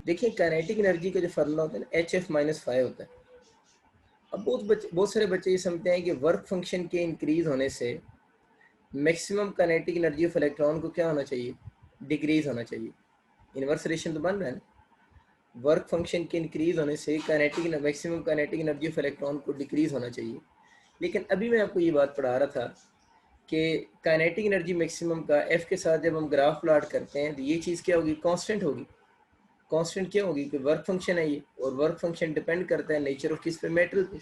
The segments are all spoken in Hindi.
देखिए काइनेटिक एनर्जी का जो फार्मूला होता है ना HF-5 होता है। अब बहुत सारे बच्चे ये समझते हैं कि वर्क फंक्शन के इंक्रीज होने से maximum kinetic energy of electron को क्या होना चाहिए, डिक्रीज होना चाहिए। इनवर्स रिलेशन तो बन रहा है ना, वर्क फंक्शन के इंक्रीज होने से kinetic maximum kinetic energy of electron को डिक्रीज होना चाहिए। लेकिन अभी मैं आपको ये बात पढ़ा रहा था कि काइनेटिक एनर्जी मैक्सिमम का एफ के साथ जब हम ग्राफ प्लॉट करते हैं तो ये चीज़ क्या होगी, कांस्टेंट होगी। कांस्टेंट क्या होगी कि वर्क फंक्शन है ये, और वर्क फंक्शन डिपेंड करता है नेचर ऑफ किस पे, मेटल पे।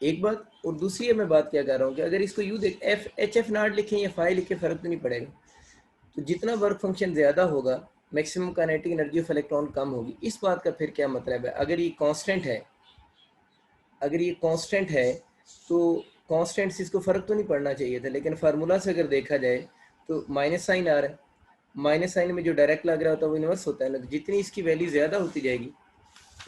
एक बात, और दूसरी मैं बात क्या कर रहा हूँ कि अगर इसको यू देख एफ एच एफ नॉट लिखें या फाइव लिखें फ़र्क तो नहीं पड़ेगा। तो जितना वर्क फंक्शन ज़्यादा होगा maximum kinetic energy of electron कम होगी। इस बात का फिर क्या मतलब है, अगर ये कांस्टेंट है, अगर ये कांस्टेंट है तो कांस्टेंट से इसको फ़र्क तो नहीं पड़ना चाहिए था, लेकिन फार्मूला से अगर देखा जाए तो माइनस साइन आ रहा है। माइनस साइन में जो डायरेक्ट लग रहा होता है वो इन्वर्स होता है ना, तो जितनी इसकी वैल्यू ज़्यादा होती जाएगी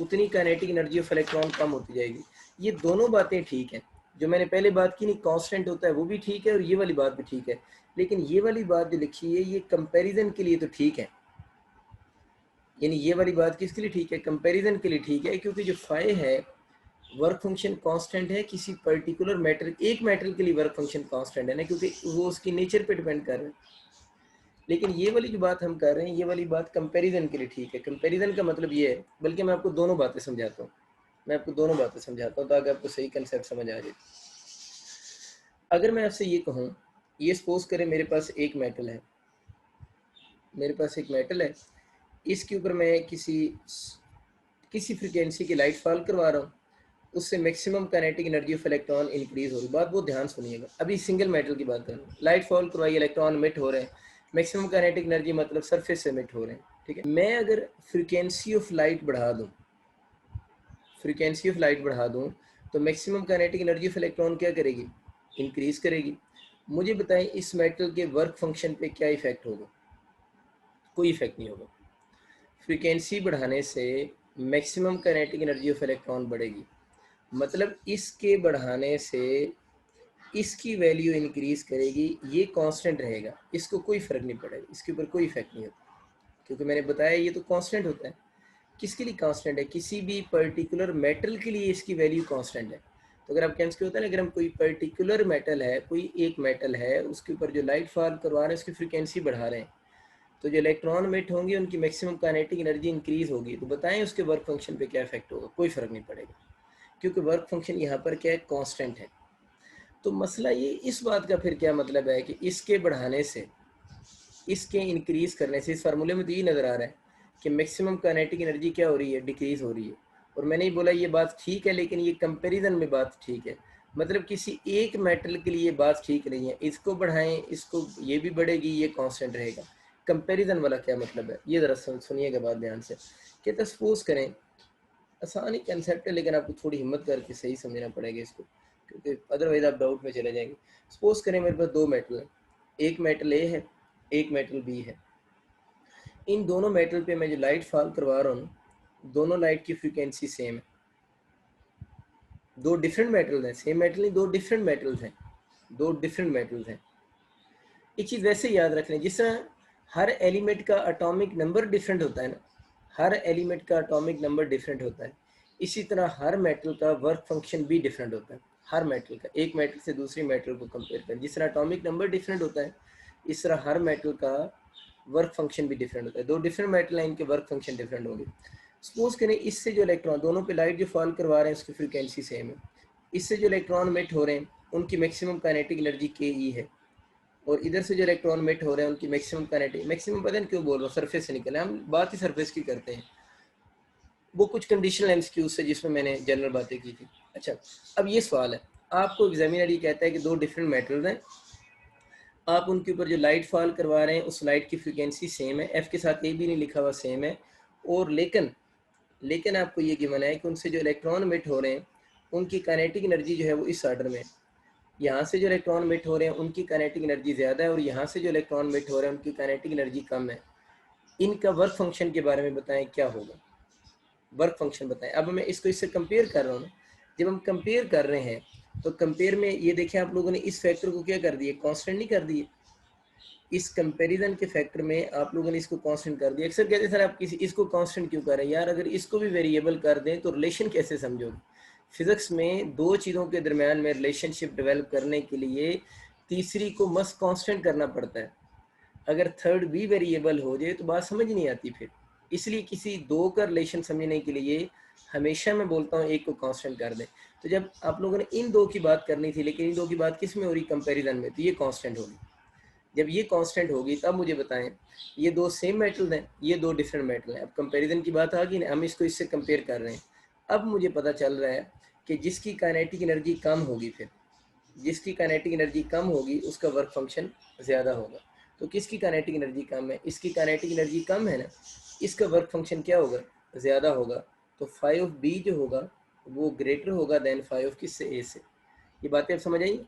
उतनी काइनेटिक एनर्जी ऑफ इलेक्ट्रॉन कम होती जाएगी। ये दोनों बातें ठीक हैं, जो मैंने पहले बात की नहीं कांस्टेंट होता है वो भी ठीक है और ये वाली बात भी ठीक है। लेकिन ये वाली बात जो लिखी है ये कंपैरिजन के लिए तो ठीक है, यानी ये वाली बात किसके लिए ठीक है, कंपैरिजन के लिए ठीक है, क्योंकि जो फाई है वर्क फंक्शन कांस्टेंट है किसी पर्टिकुलर मैटर, एक मैटर के लिए वर्क फंक्शन कांस्टेंट है ना, क्योंकि वो उसकी नेचर पे डिपेंड कर रहा है। लेकिन ये वाली जो बात हम कर रहे हैं ये वाली बात कंपैरिजन के लिए ठीक है। कंपैरिजन का मतलब ये है, बल्कि मैं आपको दोनों बातें समझाता हूँ, मैं आपको दोनों बातें समझाता हूँ ताकि आपको सही कंसेप्ट समझ आ जाए। अगर मैं आपसे ये कहूँ, ये सपोज करें मेरे पास एक मेटल है, मेरे पास एक मेटल है, इसके ऊपर मैं किसी फ्रिक्वेंसी की लाइट फॉल करवा रहा हूँ, उससे maximum kinetic energy of electron increase हो रही है। बात बहुत ध्यान सुनिएगा, अभी सिंगल मेटल की बात करूँ, लाइट फॉल करवाई, इलेक्ट्रॉन मिट हो रहे हैं, मैक्सिमम काइनेटिक एनर्जी मतलब सरफेस से मिट हो रहे हैं, ठीक है। मैं अगर फ्रिक्वेंसी ऑफ लाइट बढ़ा दूँ, फ्रिक्वेंसी ऑफ लाइट बढ़ा दूँ तो maximum kinetic energy of electron क्या करेगी, इंक्रीज करेगी। मुझे बताएं इस मेटल के वर्क फंक्शन पे क्या इफेक्ट होगा, कोई इफेक्ट नहीं होगा। फ्रिक्वेंसी बढ़ाने से maximum kinetic energy of electron बढ़ेगी, मतलब इसके बढ़ाने से इसकी वैल्यू इंक्रीज करेगी, ये कांस्टेंट रहेगा, इसको कोई फर्क नहीं पड़ेगा, इसके ऊपर कोई इफेक्ट नहीं होता, क्योंकि मैंने बताया ये तो कांस्टेंट होता है। किसके लिए कांस्टेंट है, किसी भी पर्टिकुलर मेटल के लिए इसकी वैल्यू कांस्टेंट है। तो अगर आप कैंसिल होता है ना, अगर हम कोई पर्टिकुलर मेटल है, कोई एक मेटल है, उसके ऊपर जो लाइट फॉल करवा रहे हैं उसकी फ्रिक्वेंसी बढ़ा रहे हैं, तो जो इलेक्ट्रॉन मिट होंगे उनकी मैक्सिमम काइनेटिक एनर्जी इंक्रीज होगी, तो बताएं उसके वर्क फंक्शन पे क्या इफेक्ट होगा, कोई फर्क नहीं पड़ेगा, क्योंकि वर्क फंक्शन यहाँ पर क्या है, कांस्टेंट है। तो मसला ये, इस बात का फिर क्या मतलब है कि इसके बढ़ाने से, इसके इंक्रीज करने से, इस फार्मूले में तो ये नज़र आ रहा है कि मैक्सिमम काइनेटिक एनर्जी क्या हो रही है, डिक्रीज हो रही है। और मैंने ही बोला ये बात ठीक है, लेकिन ये कंपैरिजन में बात ठीक है, मतलब किसी एक मेटल के लिए बात ठीक नहीं है, इसको बढ़ाएं इसको ये भी बढ़ेगी, ये कांस्टेंट रहेगा। कंपैरिजन वाला क्या मतलब है, ये ज़रा सुनिएगा बात ध्यान से। कि सपोज करें, आसान ही कंसेप्ट है लेकिन आपको थोड़ी हिम्मत करके सही समझना पड़ेगा इसको, क्योंकि अदरवाइज आप डाउट में चले जाएंगे। सपोज करें मेरे पास दो मेटल है, एक मेटल ए है, एक मेटल बी है। इन दोनों मेटल पे मैं जो लाइट फॉल करवा रहा हूँ, दोनों लाइट की फ्रीक्वेंसी सेम है। दो डिफरेंट मेटल्स हैं, सेम मेटल नहीं, दो डिफरेंट मेटल्स हैं, दो डिफरेंट मेटल्स हैं। एक चीज़ वैसे याद रख लें, जिस तरह हर एलिमेंट का एटॉमिक नंबर डिफरेंट होता है ना, हर एलिमेंट का एटॉमिक नंबर डिफरेंट होता है, इसी तरह हर मेटल का वर्क फंक्शन भी डिफरेंट होता है। हर मेटल का, एक मेटल से दूसरी मेटल को कंपेयर करें, जिस तरह एटॉमिक नंबर डिफरेंट होता है इस तरह हर मेटल का वर्क फंक्शन भी डिफरेंट होता है। दो डिफरेंट मेटल हैं, इनके वर्क फंक्शन डिफरेंट होंगे। सपोज करें इससे जो इलेक्ट्रॉन, दोनों पे लाइट जो फॉल करवा रहे हैं उसकी फ्रिक्वेंसी सेम है, इससे जो इलेक्ट्रॉन मिट हो रहे हैं उनकी मैक्सिमम काइनेटिक एनर्जी के ई है, और इधर से जो इलेक्ट्रॉन मिट हो रहे हैं उनकी मैक्सिमम काइनेटिक, मैक्सिमम पता नहीं क्यों बोल रहा हूँ, सरफेस से निकले, हम बात ही सरफेस की करते हैं, वो कुछ कंडीशनल एमसीक्यूज से जिसमें मैंने जनरल बातें की थी। अच्छा, अब ये सवाल है, आपको एग्जामिनर ये कहता है कि दो डिफरेंट मेटल्स हैं, आप उनके ऊपर जो लाइट फॉल करवा रहे हैं उस लाइट की फ्रिक्वेंसी सेम है, एफ के साथ ए भी नहीं लिखा हुआ, सेम है, और लेकिन आपको ये गिवन है कि उनसे जो इलेक्ट्रॉन मिट हो रहे हैं उनकी काइनेटिक एनर्जी जो है वो इस ऑर्डर में है। यहाँ से जो इलेक्ट्रॉन मिट हो रहे हैं उनकी काइनेटिक एनर्जी ज़्यादा है, और यहाँ से जो इलेक्ट्रॉन मिट हो रहे हैं उनकी काइनेटिक एनर्जी कम है। इनका वर्क फंक्शन के बारे में बताएं क्या होगा, वर्क फंक्शन बताएं। अब मैं इसको इससे कंपेयर कर रहा हूँ, जब हम कंपेयर कर रहे हैं तो कंपेयर में ये देखें आप लोगों ने इस फैक्टर को क्या कर दिया, कांस्टेंट नहीं कर दिए, इस कंपैरिजन के फैक्टर में आप लोगों ने इसको कांस्टेंट कर दिया। अक्सर कहते हैं सर आप किसी इसको कांस्टेंट क्यों कर रहे हैं? यार अगर इसको भी वेरिएबल कर दें तो रिलेशन कैसे समझोगे? फिजिक्स में दो चीज़ों के दरमियान में रिलेशनशिप डेवलप करने के लिए तीसरी को मस्ट कांस्टेंट करना पड़ता है। अगर थर्ड भी वेरिएबल हो जाए तो बात समझ नहीं आती फिर। इसलिए किसी दो का रिलेशन समझने के लिए हमेशा मैं बोलता हूँ एक को कांस्टेंट कर दें। तो जब आप लोगों ने इन दो की बात करनी थी, लेकिन इन दो की बात किस में हो रही? कंपैरिजन में, तो ये कांस्टेंट होगी। जब ये कांस्टेंट होगी तब मुझे बताएं ये दो सेम मेटल हैं, ये दो डिफरेंट मेटल हैं। अब कंपैरिजन की बात आ गई ना, हम इसको इससे कंपेयर कर रहे हैं। अब मुझे पता चल रहा है कि जिसकी काइनेटिक एनर्जी कम होगी, फिर जिसकी काइनेटिक एनर्जी कम होगी उसका वर्क फंक्शन ज़्यादा होगा। तो किसकी काइनेटिक एनर्जी कम है? इसकी काइनेटिक एनर्जी कम है ना, इसका वर्क फंक्शन क्या होगा? ज़्यादा होगा। तो फाइव ऑफ बी जो होगा वो ग्रेटर होगा देन फाइव ऑफ किससे? ए से। ये बातें आप समझ आई?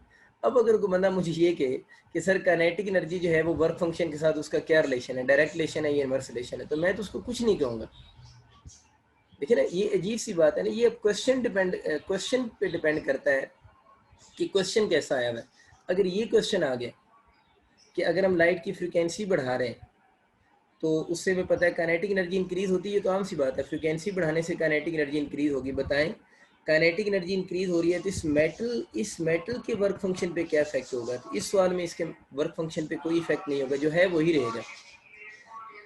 अब अगर कोई बंदा मुझे ये कहे कि सर काइनेटिक एनर्जी जो है वो वर्क फंक्शन के साथ उसका क्या रिलेशन है, डायरेक्ट रिलेशन है या इनवर्स रिलेशन है, तो मैं तो उसको कुछ नहीं कहूँगा। देखिए ना, ये अजीब सी बात है ना, ये क्वेश्चन पे डिपेंड करता है कि क्वेश्चन कैसा आया हुआ है। अगर ये क्वेश्चन आ गया कि अगर हम लाइट की फ्रिक्वेंसी बढ़ा रहे हैं तो उससे हमें पता है काइनेटिक एनर्जी इंक्रीज होती है, तो आम सी बात है फ्रिक्वेंसी बढ़ाने से काइनेटिक एनर्जी इंक्रीज होगी। बताएं काइनेटिक एनर्जी इंक्रीज हो रही है तो इस मेटल के वर्क फंक्शन पे क्या इफेक्ट होगा? तो इस सवाल में इसके वर्क फंक्शन पे कोई इफेक्ट नहीं होगा, जो है वही रहेगा।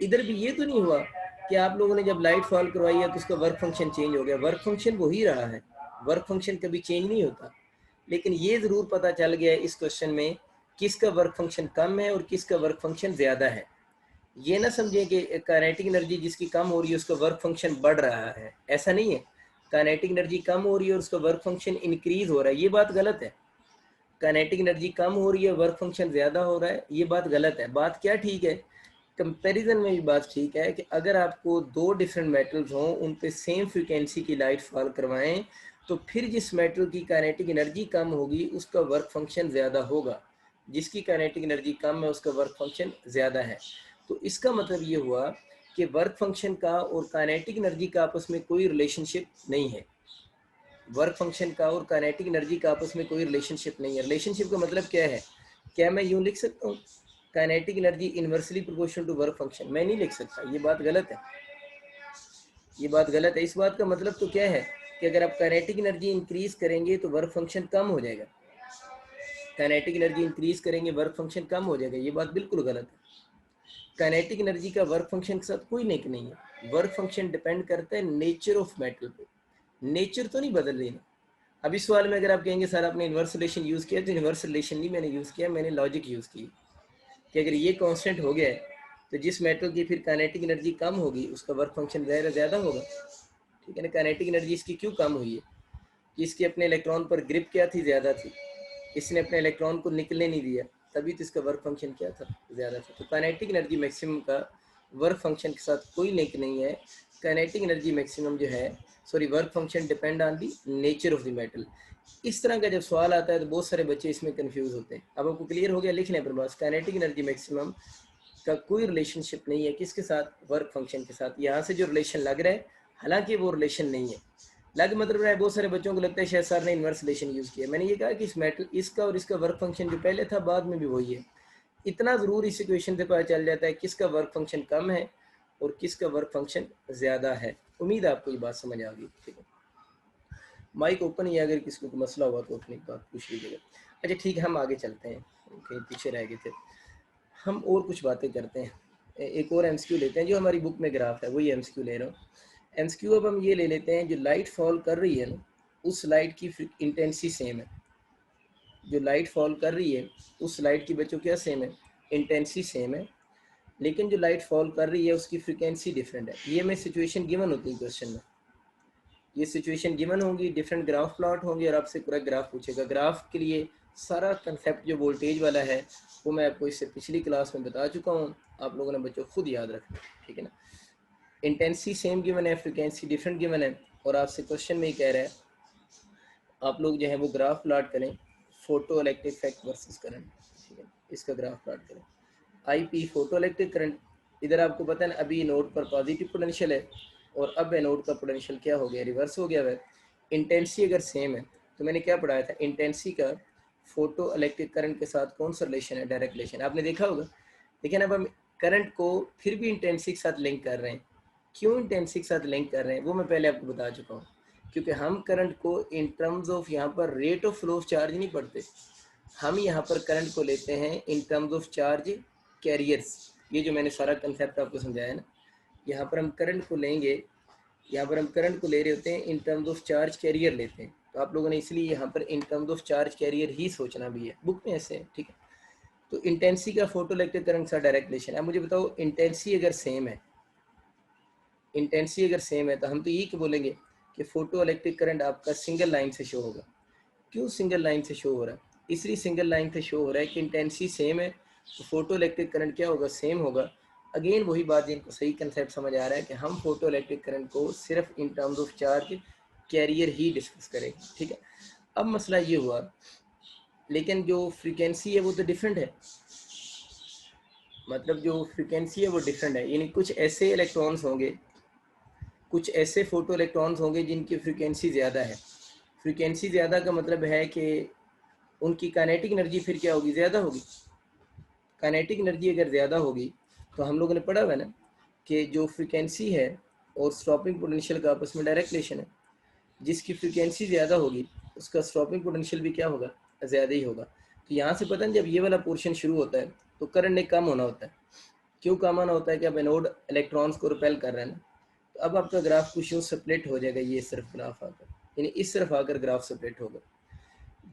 इधर भी ये तो नहीं हुआ कि आप लोगों ने जब लाइट फॉल करवाई है तो उसका वर्क फंक्शन चेंज हो गया। वर्क फंक्शन वही रहा है, वर्क फंक्शन कभी चेंज नहीं होता। लेकिन ये ज़रूर पता चल गया है इस क्वेश्चन में किसका वर्क फंक्शन कम है और किसका वर्क फंक्शन ज़्यादा है। ये ना समझें कि काइनेटिक एनर्जी जिसकी कम हो रही है उसका वर्क फंक्शन बढ़ रहा है, ऐसा नहीं है। काइनेटिक एनर्जी कम हो रही है और उसका वर्क फंक्शन इंक्रीज हो रहा है, ये बात गलत है। काइनेटिक एनर्जी कम हो रही है, वर्क फंक्शन ज़्यादा हो रहा है, ये बात गलत है। बात क्या ठीक है? कंपैरिजन में भी बात ठीक है कि अगर आपको दो डिफरेंट मेटल्स हों, उन पे सेम फ्रीक्वेंसी की लाइट फॉल करवाएं, तो फिर जिस मेटल की काइनेटिक एनर्जी कम होगी उसका वर्क फंक्शन ज़्यादा होगा, जिसकी काइनेटिक एनर्जी कम है उसका वर्क फंक्शन ज़्यादा है। तो इसका मतलब ये हुआ कि वर्क फंक्शन का और काइनेटिक एनर्जी का आपस में कोई रिलेशनशिप नहीं है। वर्क फंक्शन का और काइनेटिक एनर्जी का आपस में कोई रिलेशनशिप नहीं है। रिलेशनशिप का मतलब क्या है? क्या मैं यूँ लिख सकता हूँ kinetic energy inversely proportional to work function? मैं नहीं लिख सकता, ये बात गलत है, ये बात गलत है। इस बात का मतलब तो क्या है कि अगर आप काइनेटिक एनर्जी इंक्रीज करेंगे तो वर्क फंक्शन कम हो जाएगा, काइनेटिक एनर्जी इंक्रीज करेंगे वर्क फंक्शन कम हो जाएगा, ये बात बिल्कुल गलत है। काइनेटिक एनर्जी का वर्क फंक्शन के साथ कोई लिंक नहीं है। वर्क फंक्शन डिपेंड करता है नेचर ऑफ मेटल पे, नेचर तो नहीं बदल रही ना। अब इस सवाल में अगर आप कहेंगे सर आपने इन्वर्स रिलेशन यूज़ किया, तो इन्वर्स रिलेशन नहीं मैंने यूज़ किया, मैंने लॉजिक यूज़ की कि अगर ये कांस्टेंट हो गया है तो जिस मेटल की फिर काइनेटिक एनर्जी कम होगी उसका वर्क फंक्शन ज़्यादा होगा। ठीक है ना? काइनेटिक एनर्जी इसकी क्यों कम हुई है? कि इसकी अपने इलेक्ट्रॉन पर ग्रिप क्या थी? ज़्यादा थी। इसने अपने इलेक्ट्रॉन को निकलने नहीं दिया, तभी तो इसका वर्क फंक्शन क्या था? ज़्यादा था। तो काइनेटिक एनर्जी मैक्सिमम का वर्क फंक्शन के साथ कोई लिंक नहीं है। काइनेटिक एनर्जी मैक्सिमम जो है, sorry, work function depend on the nature of the metal. इस तरह का जब सवाल आता है तो बहुत सारे बच्चे इसमें कंफ्यूज होते हैं। अब आपको क्लियर हो गया? लिखने पर बस काइनेटिक एनर्जी मैक्सिमम का कोई रिलेशनशिप नहीं है किसके साथ? वर्क फंक्शन के साथ। यहाँ से जो रिलेशन लग रहा है हालांकि वो रिलेशन नहीं है। लग मतलब रहा है, बहुत सारे बच्चों को लगता है शायद सर ने इन्वर्स रिलेशन यूज़ किया। मैंने ये कहा कि इस मेटल इसका और इसका वर्क फंक्शन जो पहले था बाद में भी वही है। इतना ज़रूर इस इक्वेशन से पता चल जाता है किसका वर्क फंक्शन कम है और किसका वर्क फंक्शन ज़्यादा है। उम्मीद है आपको ये बात समझ आ गई। ठीक है, माइक ओपन ही है, अगर किसी को मसला हुआ तो अपनी बात पूछ लीजिएगा। अच्छा ठीक है, हम आगे चलते हैं, कहीं पीछे रह गए थे। हम और कुछ बातें करते हैं, एक और एमसीक्यू लेते हैं। जो हमारी बुक में ग्राफ है वही एमसीक्यू ले रहा हूँ। एमसीक्यू अब हम ये ले लेते हैं, जो लाइट फॉल कर रही है ना उस लाइट की इंटेंसिटी सेम है। जो लाइट फॉल कर रही है उस लाइट की बच्चों क्या सेम है? इंटेंसिटी सेम है, लेकिन जो लाइट फॉल कर रही है उसकी फ्रिक्वेंसी डिफरेंट है। ये मैं सिचुएशन गिवन होती है क्वेश्चन में, ये सिचुएशन गिवन होंगी, डिफरेंट ग्राफ प्लॉट होंगे और आपसे पूरा ग्राफ पूछेगा। ग्राफ के लिए सारा कंसेप्ट जो वोल्टेज वाला है वो मैं आपको इससे पिछली क्लास में बता चुका हूँ, आप लोगों ने बच्चों खुद याद रखना। ठीक है ना? इंटेंसिटी सेम गिवन है, फ्रिक्वेंसी डिफरेंट गिवन है, और आपसे क्वेश्चन में ही कह रहा है आप लोग जो है वो ग्राफ प्लॉट करें, photo electric effect versus current. ठीक है, इसका ग्राफ प्लॉट करें। I P photo electric current, इधर आपको पता है ना अभी नोड पर पॉजिटिव पोटेंशियल है और अब एनोड का पोटेंशियल क्या हो गया? रिवर्स हो गया है। इंटेंसिटी अगर सेम है तो मैंने क्या पढ़ाया था, इंटेंसिटी का फोटो इलेक्ट्रिक करंट के साथ कौन सा रिलेशन है? Direct relation. आपने देखा होगा लेकिन अब हम करंट को फिर भी इंटेंसिटी के साथ लिंक कर रहे हैं। क्यों इंटेंसिटी के साथ लिंक कर रहे हैं वो मैं पहले आपको बता चुका हूँ, क्योंकि हम करंट को इन टर्म्स ऑफ यहाँ पर rate of flow of charge नहीं पढ़ते, हम यहाँ पर करंट को लेते हैं in terms of charge carriers. ये जो मैंने सारा कंसेप्ट आपको समझाया ना, यहाँ पर हम करंट को लेंगे, यहाँ पर हम करंट को ले रहे होते हैं in terms of charge carrier लेते हैं। तो आप लोगों ने इसलिए यहाँ पर in terms of charge carrier ही सोचना भी है, बुक में ऐसे है, ठीक है। तो इंटेंसिटी का फोटो इलेक्ट्रिक करंट का डायरेक्ट रिलेशन है। मुझे बताओ इंटेंसिटी अगर सेम है, इंटेंसिटी अगर सेम है तो हम तो यही बोलेंगे कि फोटो इलेक्ट्रिक करंट आपका सिंगल लाइन से शो होगा। क्यों सिंगल लाइन से शो हो रहा है? इसलिए सिंगल लाइन से शो हो रहा है कि इंटेंसिटी सेम है, तो फोटो इलेक्ट्रिक करंट क्या होगा? सेम होगा। अगेन वही बात, जिनको सही कंसेप्ट समझ आ रहा है कि हम फोटो इलेक्ट्रिक करंट को सिर्फ इन terms of charge carrier he discuss करेंगे, ठीक है। अब मसला ये हुआ, लेकिन जो फ्रीक्वेंसी है वो तो डिफरेंट है, मतलब जो फ्रीक्वेंसी है वो डिफरेंट है, यानी कुछ ऐसे इलेक्ट्रॉन्स होंगे, कुछ ऐसे फोटो इलेक्ट्रॉन्स होंगे जिनकी फ्रीक्वेंसी ज़्यादा है। फ्रीक्वेंसी ज़्यादा का मतलब है कि उनकी काइनेटिक एनर्जी फिर क्या होगी? ज़्यादा होगी। काइनेटिक एनर्जी अगर ज़्यादा होगी तो हम लोगों ने पढ़ा हुआ है ना कि जो फ्रीक्वेंसी है और स्टॉपिंग पोटेंशियल का आपस में डायरेक्ट रिलेशन है। जिसकी फ्रीक्वेंसी ज़्यादा होगी उसका स्टॉपिंग पोटेंशियल भी क्या होगा? ज़्यादा ही होगा। तो यहाँ से पता नहीं, जब ये वाला पोर्शन शुरू होता है तो करंट ने कम होना होता है। क्यों कम होना होता है? कि अब एनोड इलेक्ट्रॉन्स को रिपेल कर रहे हैं ना। तो अब आपका ग्राफ कुछ यूँ स्प्लिट हो जाएगा, ये सिर्फ ग्राफ आकर, यानी इस तरफ आकर ग्राफ स्प्लिट होगा।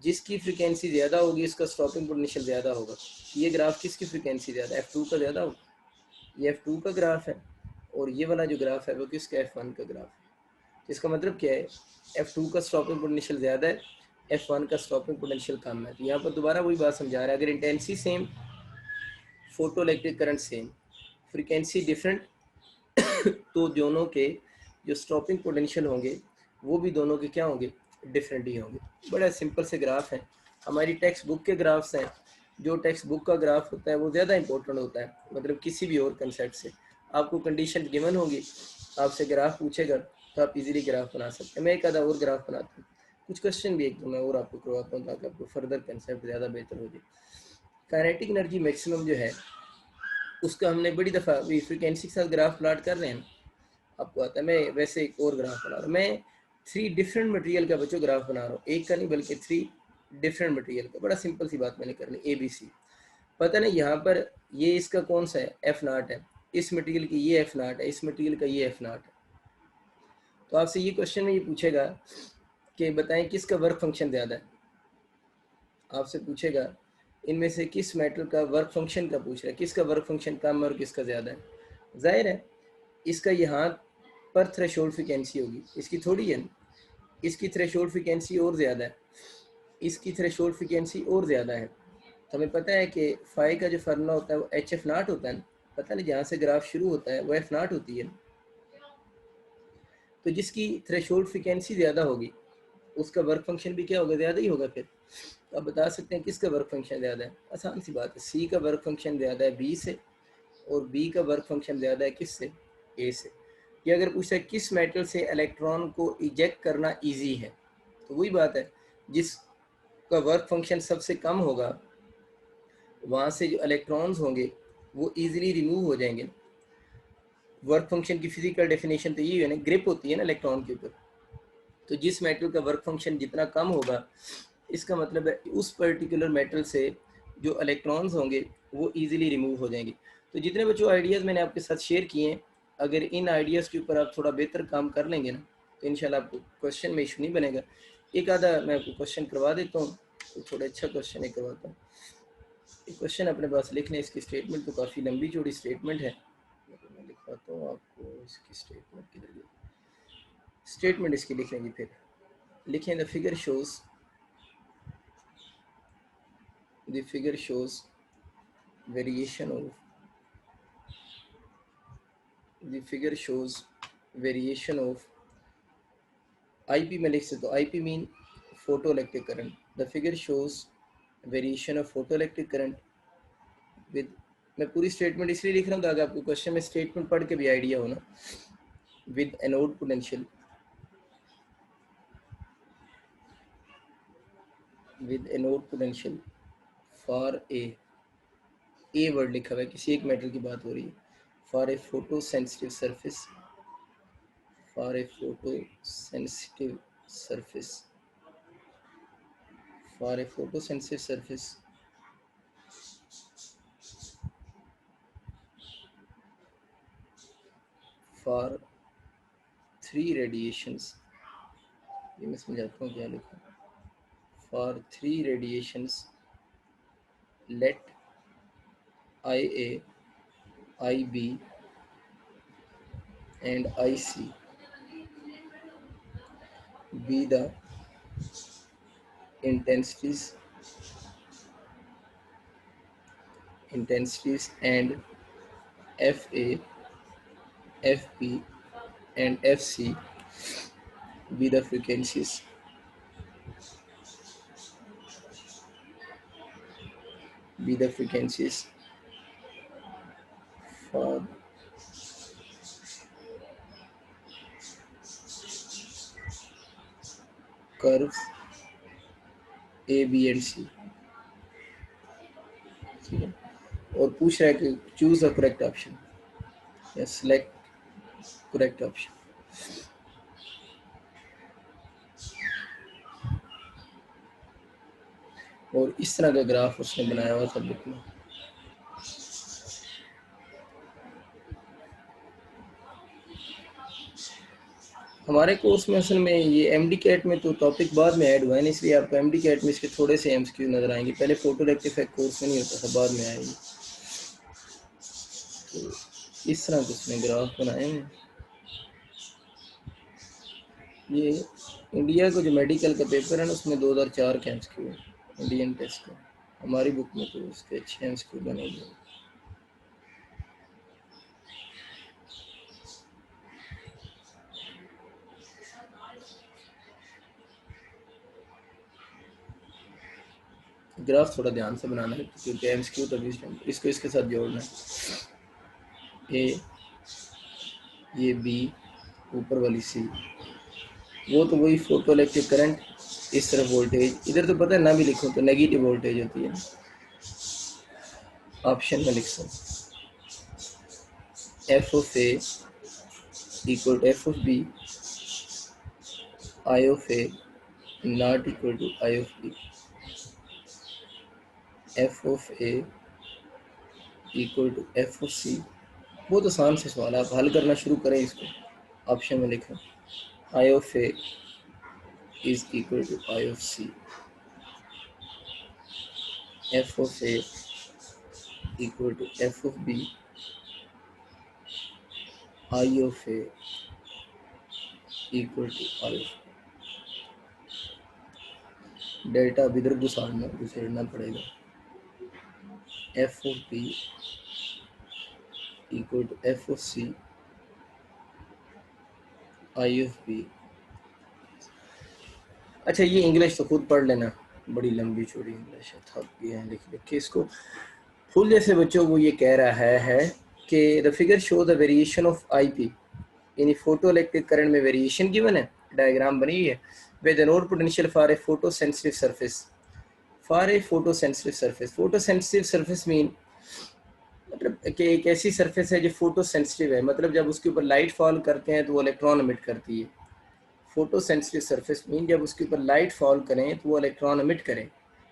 जिसकी फ्रीक्वेंसी ज़्यादा होगी इसका स्टॉपिंग पोटेंशियल ज़्यादा होगा। ये ग्राफ किसकी फ्रीक्वेंसी ज़्यादा? F2 का ज़्यादा होगा। ये F2 का ग्राफ है, और ये वाला जो ग्राफ है वो किसका? F1 का ग्राफ है। तो इसका मतलब क्या है? F2 का स्टॉपिंग पोटेंशियल ज़्यादा है, F1 का स्टॉपिंग पोटेंशियल कम है। तो यहाँ पर दोबारा वही बात समझा रहा है, अगर intensity same, photo electric current same, frequency different, तो दोनों के जो स्टॉपिंग पोटेंशियल होंगे वो भी दोनों के क्या होंगे? डिफरेंट ही होंगे। बड़ा सिंपल से ग्राफ है, हमारी टेक्स्ट बुक के ग्राफ्स हैं। जो टेक्स्ट बुक का ग्राफ होता है वो ज़्यादा इंपॉर्टेंट होता है, मतलब किसी भी और कंसेप्ट से। आपको कंडीशन गिवन होगी, आपसे ग्राफ पूछेगा तो आप इजीली ग्राफ बना सकते हैं। मैं एक आधा और ग्राफ बनाता हूँ, कुछ क्वेश्चन भी एक दो मैं और आपको करवाता हूँ ताकि आपको फर्दर कंसेप्ट ज़्यादा बेहतर हो जाए। काइनेटिक एनर्जी मैक्सिमम जो है उसका हमने बड़ी दफ़ा अभी फ्रीक्वेंसी के साथ ग्राफ प्लाट कर रहे हैं, आपको आता है। मैं वैसे एक और ग्राफ बना रहा हूँ, मैं 3 डिफरेंट मटेरियल का बच्चों ग्राफ बना रहा हूँ, एक का नहीं बल्कि 3 डिफरेंट मटेरियल का। बड़ा सिंपल सी बात मैंने करनी, ABC। पता नहीं यहाँ पर ये इसका कौन सा है? F0 है, इस मटेरियल की ये F0 है, इस मटेरियल का ये F0 है। तो आपसे ये क्वेश्चन में ये पूछेगा कि बताएं किसका वर्क फंक्शन ज़्यादा है। आपसे पूछेगा इनमें से किस मेटल का वर्क फंक्शन का पूछ रहा है, किसका वर्क फंक्शन कम है और किसका ज़्यादा है। जाहिर है इसका यहाँ पर थ्रेशोल्ड फ्रिक्वेंसी होगी, इसकी थोड़ी है ना, इसकी थ्रेशोल्ड फ्रिक्वेंसी और ज़्यादा है, इसकी थ्रेशोल्ड फ्रिक्वेंसी और ज़्यादा है। तो हमें पता है कि फाई का जो फार्मूला होता है वो HF0 होता है ना, पता नहीं जहाँ से ग्राफ शुरू होता है वो F0 होती है। तो जिसकी थ्रेशोल्ड फ्रिक्वेंसी ज़्यादा होगी उसका वर्क फंक्शन भी क्या होगा? ज़्यादा ही होगा। फिर तो आप बता सकते हैं किसका वर्क फंक्शन ज़्यादा है? आसान सी बात है, C का वर्क फंक्शन ज़्यादा है B से, और B का वर्क फंक्शन ज़्यादा है किससे? A से। ये अगर पूछता है किस मेटल से इलेक्ट्रॉन को इजेक्ट करना इजी है, तो वही बात है, जिसका वर्क फंक्शन सबसे कम होगा वहाँ से जो इलेक्ट्रॉन्स होंगे वो इजीली रिमूव हो जाएंगे। वर्क फंक्शन की फिजिकल डेफिनेशन तो यही है ना, ग्रिप होती है ना इलेक्ट्रॉन के ऊपर। तो जिस मेटल का वर्क फंक्शन जितना कम होगा, इसका मतलब है उस पर्टिकुलर मेटल से जो इलेक्ट्रॉन्स होंगे वो इजीली रिमूव हो जाएंगे। तो जितने बच्चों आइडियाज़ मैंने आपके साथ शेयर किए हैं, अगर इन आइडियाज़ के ऊपर आप थोड़ा बेहतर काम कर लेंगे ना तो इंशाल्लाह आपको क्वेश्चन में इशू नहीं बनेगा। एक आधा मैं आपको क्वेश्चन करवा देता हूँ, तो थोड़ा अच्छा क्वेश्चन ही करवाता हूँ। एक क्वेश्चन अपने पास लिख लें, इसकी स्टेटमेंट तो काफ़ी लंबी चौड़ी स्टेटमेंट है, मैं लिखवाता हूँ आपको इसकी स्टेटमेंट किधर गई। स्टेटमेंट इसकी लिख लेंगे, फिर लिखें the figure shows variation of the figure shows variation of IP में लिख सकते हो, IP mean photo electric current. The figure shows variation of photo electric current with, मैं पूरी स्टेटमेंट इसलिए लिख रहा हूँ ताकि आपको क्वेश्चन में स्टेटमेंट पढ़ के भी आइडिया हो ना, with anode potential, with anode potential for a a word लिखा हुआ है, किसी एक मेटल की बात हो रही है। For a photo sensitive surface, for a photo sensitive surface, for a photo sensitive surface, for 3 radiations, ये मैं समझाता हूँ क्या लिखा। For 3 radiations let IA, IB and IC be the intensities and FA, FB and FC be the frequencies. Be the frequencies for curves A, B and C. ठीक है, और पूछ रहा है कि चूज द करेक्ट ऑप्शन या सिलेक्ट करेक्ट ऑप्शन। और इस तरह का ग्राफ उसने बनाया हुआ था बुक में। हमारे कोर्स में असल में ये एमडी कैट में तो टॉपिक बाद में ऐड हुआ है ना, इसलिए आपको एमडी कैट में इसके थोड़े से एमसीक्यू नजर आएंगे। पहले फोटो रेक्टिफायर कोर्स में नहीं होता था, बाद में आएंगे। तो इस तरह के उसने ग्राफ बनाए हैं। ये इंडिया को जो मेडिकल का पेपर है ना, उसमें 2004 के एमसीक्यू है इंडियन टेस्ट का। हमारी बुक में तो उसके अच्छे एमसीक्यू बने हुए। ग्राफ थोड़ा ध्यान से बनाना है क्योंकि एमसीक्यू तभी इसको इसके साथ जोड़ना है। ए, ये बी, ऊपर वाली सी, वो तो वही फोटो इलेक्ट्रिक करंट, इस तरफ वोल्टेज। इधर तो पता है ना भी लिखो तो नेगेटिव वोल्टेज होती है। ऑप्शन में लिख सकते F of A equal to F of B, I of A not equal to I of B, F of A equal to F of C. बहुत आसान से सवाल है, आप हल करना शुरू करें इसको। ऑप्शन में लिखो I of A is equal to I of C, F of A equal to F of B, I of A equal to I of. Delta इधर घुसेड़ना पड़ेगा। F of B equal to F of C, I of B. अच्छा, ये इंग्लिश तो खुद पढ़ लेना, बड़ी लंबी चौड़ी इंग्लिश है, थक गए हैं लिख लिख के इसको। फुल जैसे बच्चों को ये कह रहा है कि the figure show the variation of IP, यानी फोटो इलेक्ट्रिक करंट में वेरिएशन गिवन है, डायग्राम बनी हुई है। With node potential for a photo sensitive surface, for a photo sensitive surface. Photo sensitive surface mean मतलब कि एक ऐसी सरफेस है जो फोटो सेंसिटिव है, मतलब जब उसके ऊपर लाइट फॉल करते हैं तो वो इलेक्ट्रॉन एमिट करती है। फोटो सेंसिटिव सरफेस मीन जब उसके ऊपर लाइट फॉल करें तो वो इलेक्ट्रॉन एमिट करें,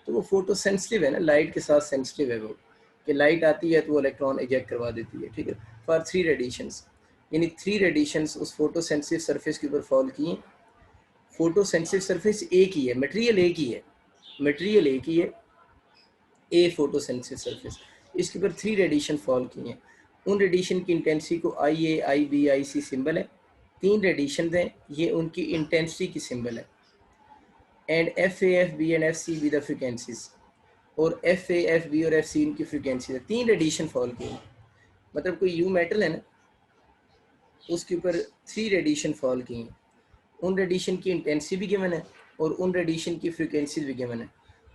तो वो फोटो सेंसिटिव है ना, लाइट के साथ सेंसिटिव है वो, कि लाइट आती है तो वो इलेक्ट्रॉन इजेक्ट करवा देती है। ठीक है, फॉर 3 रेडिएशंस, यानी 3 रेडिएशंस उस फोटो सेंसिटिव सरफेस के ऊपर फॉल किए। फोटो सेंसिटिव सरफेस एक ही है, मटेरियल एक ही है, मटेरियल एक ही है, ए फोटो सेंसिटिव सरफेस, इसके ऊपर 3 रेडिएशन फॉल किए हैं। उन रेडिएशन की इंटेंसिटी को आई ए, आई बी, आई सी सिंबल है। 3 रेडिएशन हैं, ये उनकी इंटेंसिटी की सिंबल है। And F A, F B and F C be the frequencies, और एफ ए, एफ बी और एफ सी इनकी फ्रिक्वेंसी है। 3 रेडिएशन फॉल किए हैं, मतलब कोई यू मेटल है ना, उसके ऊपर 3 रेडिएशन फॉल किए हैं। उन रेडिएशन की इंटेंसिटी भी गिवन है और उन रेडिएशन की फ्रिक्वेंसी भी गिवन है।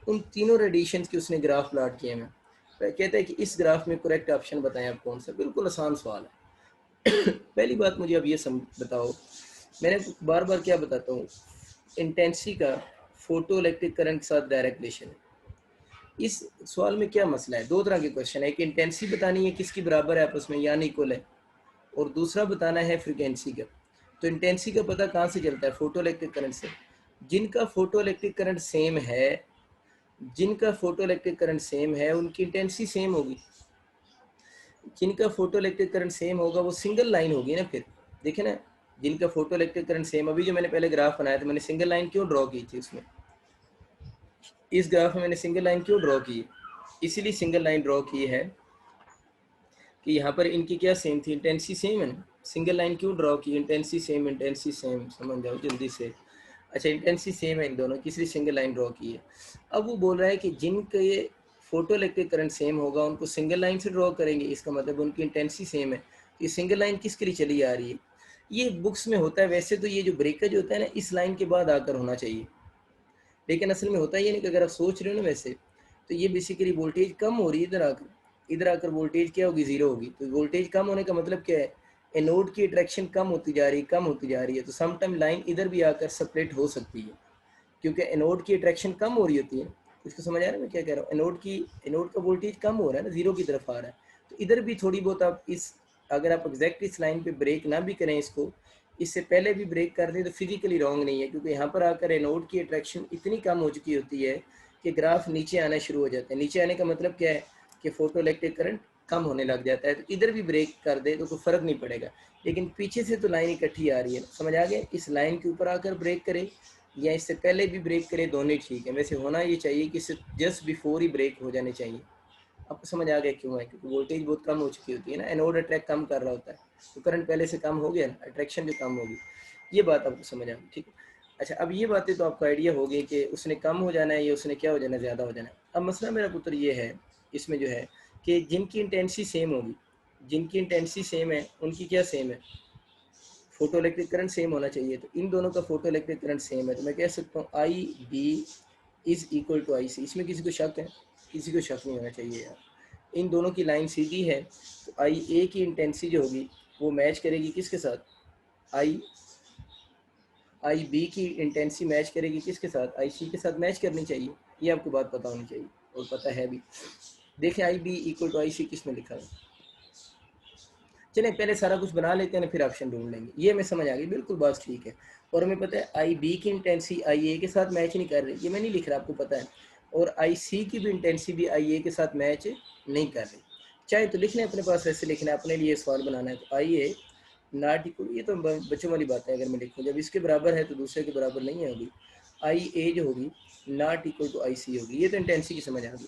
उन तीनों रेडिएशन की उसने ग्राफ प्लॉट किए हैं। कहता है कि इस ग्राफ में करेक्ट ऑप्शन बताएं आप कौन सा। बिल्कुल आसान सवाल है। पहली बात मुझे अब ये बताओ, मैंने बार बार क्या बताता हूँ, इंटेंसिटी का फोटो इलेक्ट्रिक करंट के साथ डायरेक्ट रिलेशन है। इस सवाल में क्या मसला है? दो तरह के क्वेश्चन है, एक इंटेंसिटी बतानी है किसकी बराबर है आपस में यानी इक्वल है, और दूसरा बताना है फ्रीक्वेंसी का। तो इंटेंसिटी का पता कहाँ से चलता है? फोटो इलेक्ट्रिक करंट से। जिनका फोटो इलेक्ट्रिक करंट सेम है, जिनका फोटो इलेक्ट्रिक करंट सेम है उनकी इंटेंसिटी सेम होगी। जिनका फोटो इलेक्ट्रिक करंट सेम होगा वो सिंगल लाइन होगी ना। फिर देखे ना, जिनका फोटो इलेक्ट्रिक करंट सेम, अभी जो मैंने पहले ग्राफ बनाया था मैंने सिंगल लाइन क्यों ड्रॉ की थी उसमें, इस ग्राफ में मैंने सिंगल लाइन क्यों ड्रॉ की है? इसीलिए सिंगल लाइन ड्रॉ की है कि यहाँ पर इनकी क्या सेम थी, इंटेंसिटी सेम है ना। सिंगल लाइन क्यों ड्रॉ की? इंटेंसिटी सेम, इंटेंसिटी सेम, समझ जाओ जल्दी से। अच्छा, इंटेंसिटी सेम है इन दोनों की, इसलिए सिंगल लाइन ड्रॉ की है। अब वो बोल रहा है कि जिनके फोटो इलेक्ट्रिक करंट सेम होगा उनको सिंगल लाइन से ड्रॉ करेंगे, इसका मतलब उनकी इंटेंसिटी सेम है। ये सिंगल लाइन किसके लिए चली आ रही है? ये बुक्स में होता है वैसे तो, ये जो ब्रेकेज होता है ना इस लाइन के बाद आकर होना चाहिए, लेकिन असल में होता ही नहीं कि अगर आप सोच रहे हो ना वैसे, तो ये बेसिकली वोल्टेज कम हो रही है इधर आकर वोल्टेज क्या होगी, जीरो होगी। तो वोल्टेज कम होने का मतलब क्या है? एनोड की अट्रैक्शन कम होती जा रही है, कम होती जा रही है। तो सम टाइम लाइन इधर भी आकर सेपरेट हो सकती है, क्योंकि एनोड की अट्रैक्शन कम हो रही होती है। इसको समझ आ रहा है मैं क्या कह रहा हूँ? एनोड का वोल्टेज कम हो रहा है ना, जीरो की तरफ आ रहा है। तो इधर भी थोड़ी बहुत आप इस, अगर आप एग्जैक्ट इस लाइन पे ब्रेक ना भी करें इसको, इससे पहले भी ब्रेक कर दें तो फिजिकली रॉन्ग नहीं है, क्योंकि यहाँ पर आकर एनोड की अट्रैक्शन इतनी कम हो चुकी होती है कि ग्राफ नीचे आना शुरू हो जाते हैं। नीचे आने का मतलब क्या है कि फोटो इलेक्ट्रिक करंट कम होने लग जाता है। तो इधर भी ब्रेक कर दे तो कोई फ़र्क नहीं पड़ेगा, लेकिन पीछे से तो लाइन इकट्ठी आ रही है, समझ आ गया? इस लाइन के ऊपर आकर ब्रेक करे या इससे पहले भी ब्रेक करे, दोनों ही ठीक है। वैसे होना ये चाहिए कि इससे जस्ट बिफोर ही ब्रेक हो जाने चाहिए। आपको समझ आ गया क्यों है? क्योंकि वोल्टेज बहुत कम हो चुकी होती है ना, एनोड अट्रैक्ट कम कर रहा होता है, तो करंट पहले से कम हो गया ना, अट्रैक्शन जो कम होगी। ये बात आपको समझ आ गई, ठीक है। अच्छा, अब ये बातें तो आपको आइडिया हो गई कि उसने कम हो जाना है या उसने क्या हो जाना है, ज़्यादा हो जाना है। अब मसला मेरा पुत्र ये है इसमें जो है कि जिनकी इंटेंसिटी सेम होगी, जिनकी इंटेंसिटी सेम है उनकी क्या सेम है, फोटो इलेक्ट्रिक करंट सेम होना चाहिए। तो इन दोनों का फोटो इलेक्ट्रिक करंट सेम है, तो मैं कह सकता हूँ आई बी इज़ इक्वल टू आई सी। इसमें किसी को शक है? किसी को शक नहीं होना चाहिए यार। इन दोनों की लाइन सीधी है, तो आई ए की इंटेंसिटी जो होगी वो मैच करेगी किसके साथ? आई बी की इंटेंसिटी मैच करेगी किसके साथ? आई सी के साथ मैच करनी चाहिए। ये आपको बात पता होनी चाहिए, और पता है भी। देखें आई बी इक्वल टू आई सी किस में लिखा है। चलें पहले सारा कुछ बना लेते हैं ना, फिर ऑप्शन ढूंढ लेंगे। ये हमें समझ आ गई, बिल्कुल बात ठीक है। और हमें पता है आई बी की इंटेंसिटी आई ए के साथ मैच नहीं कर रही, ये मैं नहीं लिख रहा, आपको पता है। और आई सी की भी इंटेंसिटी भी आई ए के साथ मैच नहीं कर रही। चाहे तो लिख लें अपने पास, वैसे लिखना है, अपने लिए सवाल बनाना है। तो आई ए नॉट इक्वल, ये तो बच्चों वाली बात है, अगर मैं लिखूँ जब इसके बराबर है तो दूसरे के बराबर नहीं है होगी। आई ए जो होगी नॉट इक्वल टू आई सी होगी। ये तो इंटेंसिटी की समझ आ गई।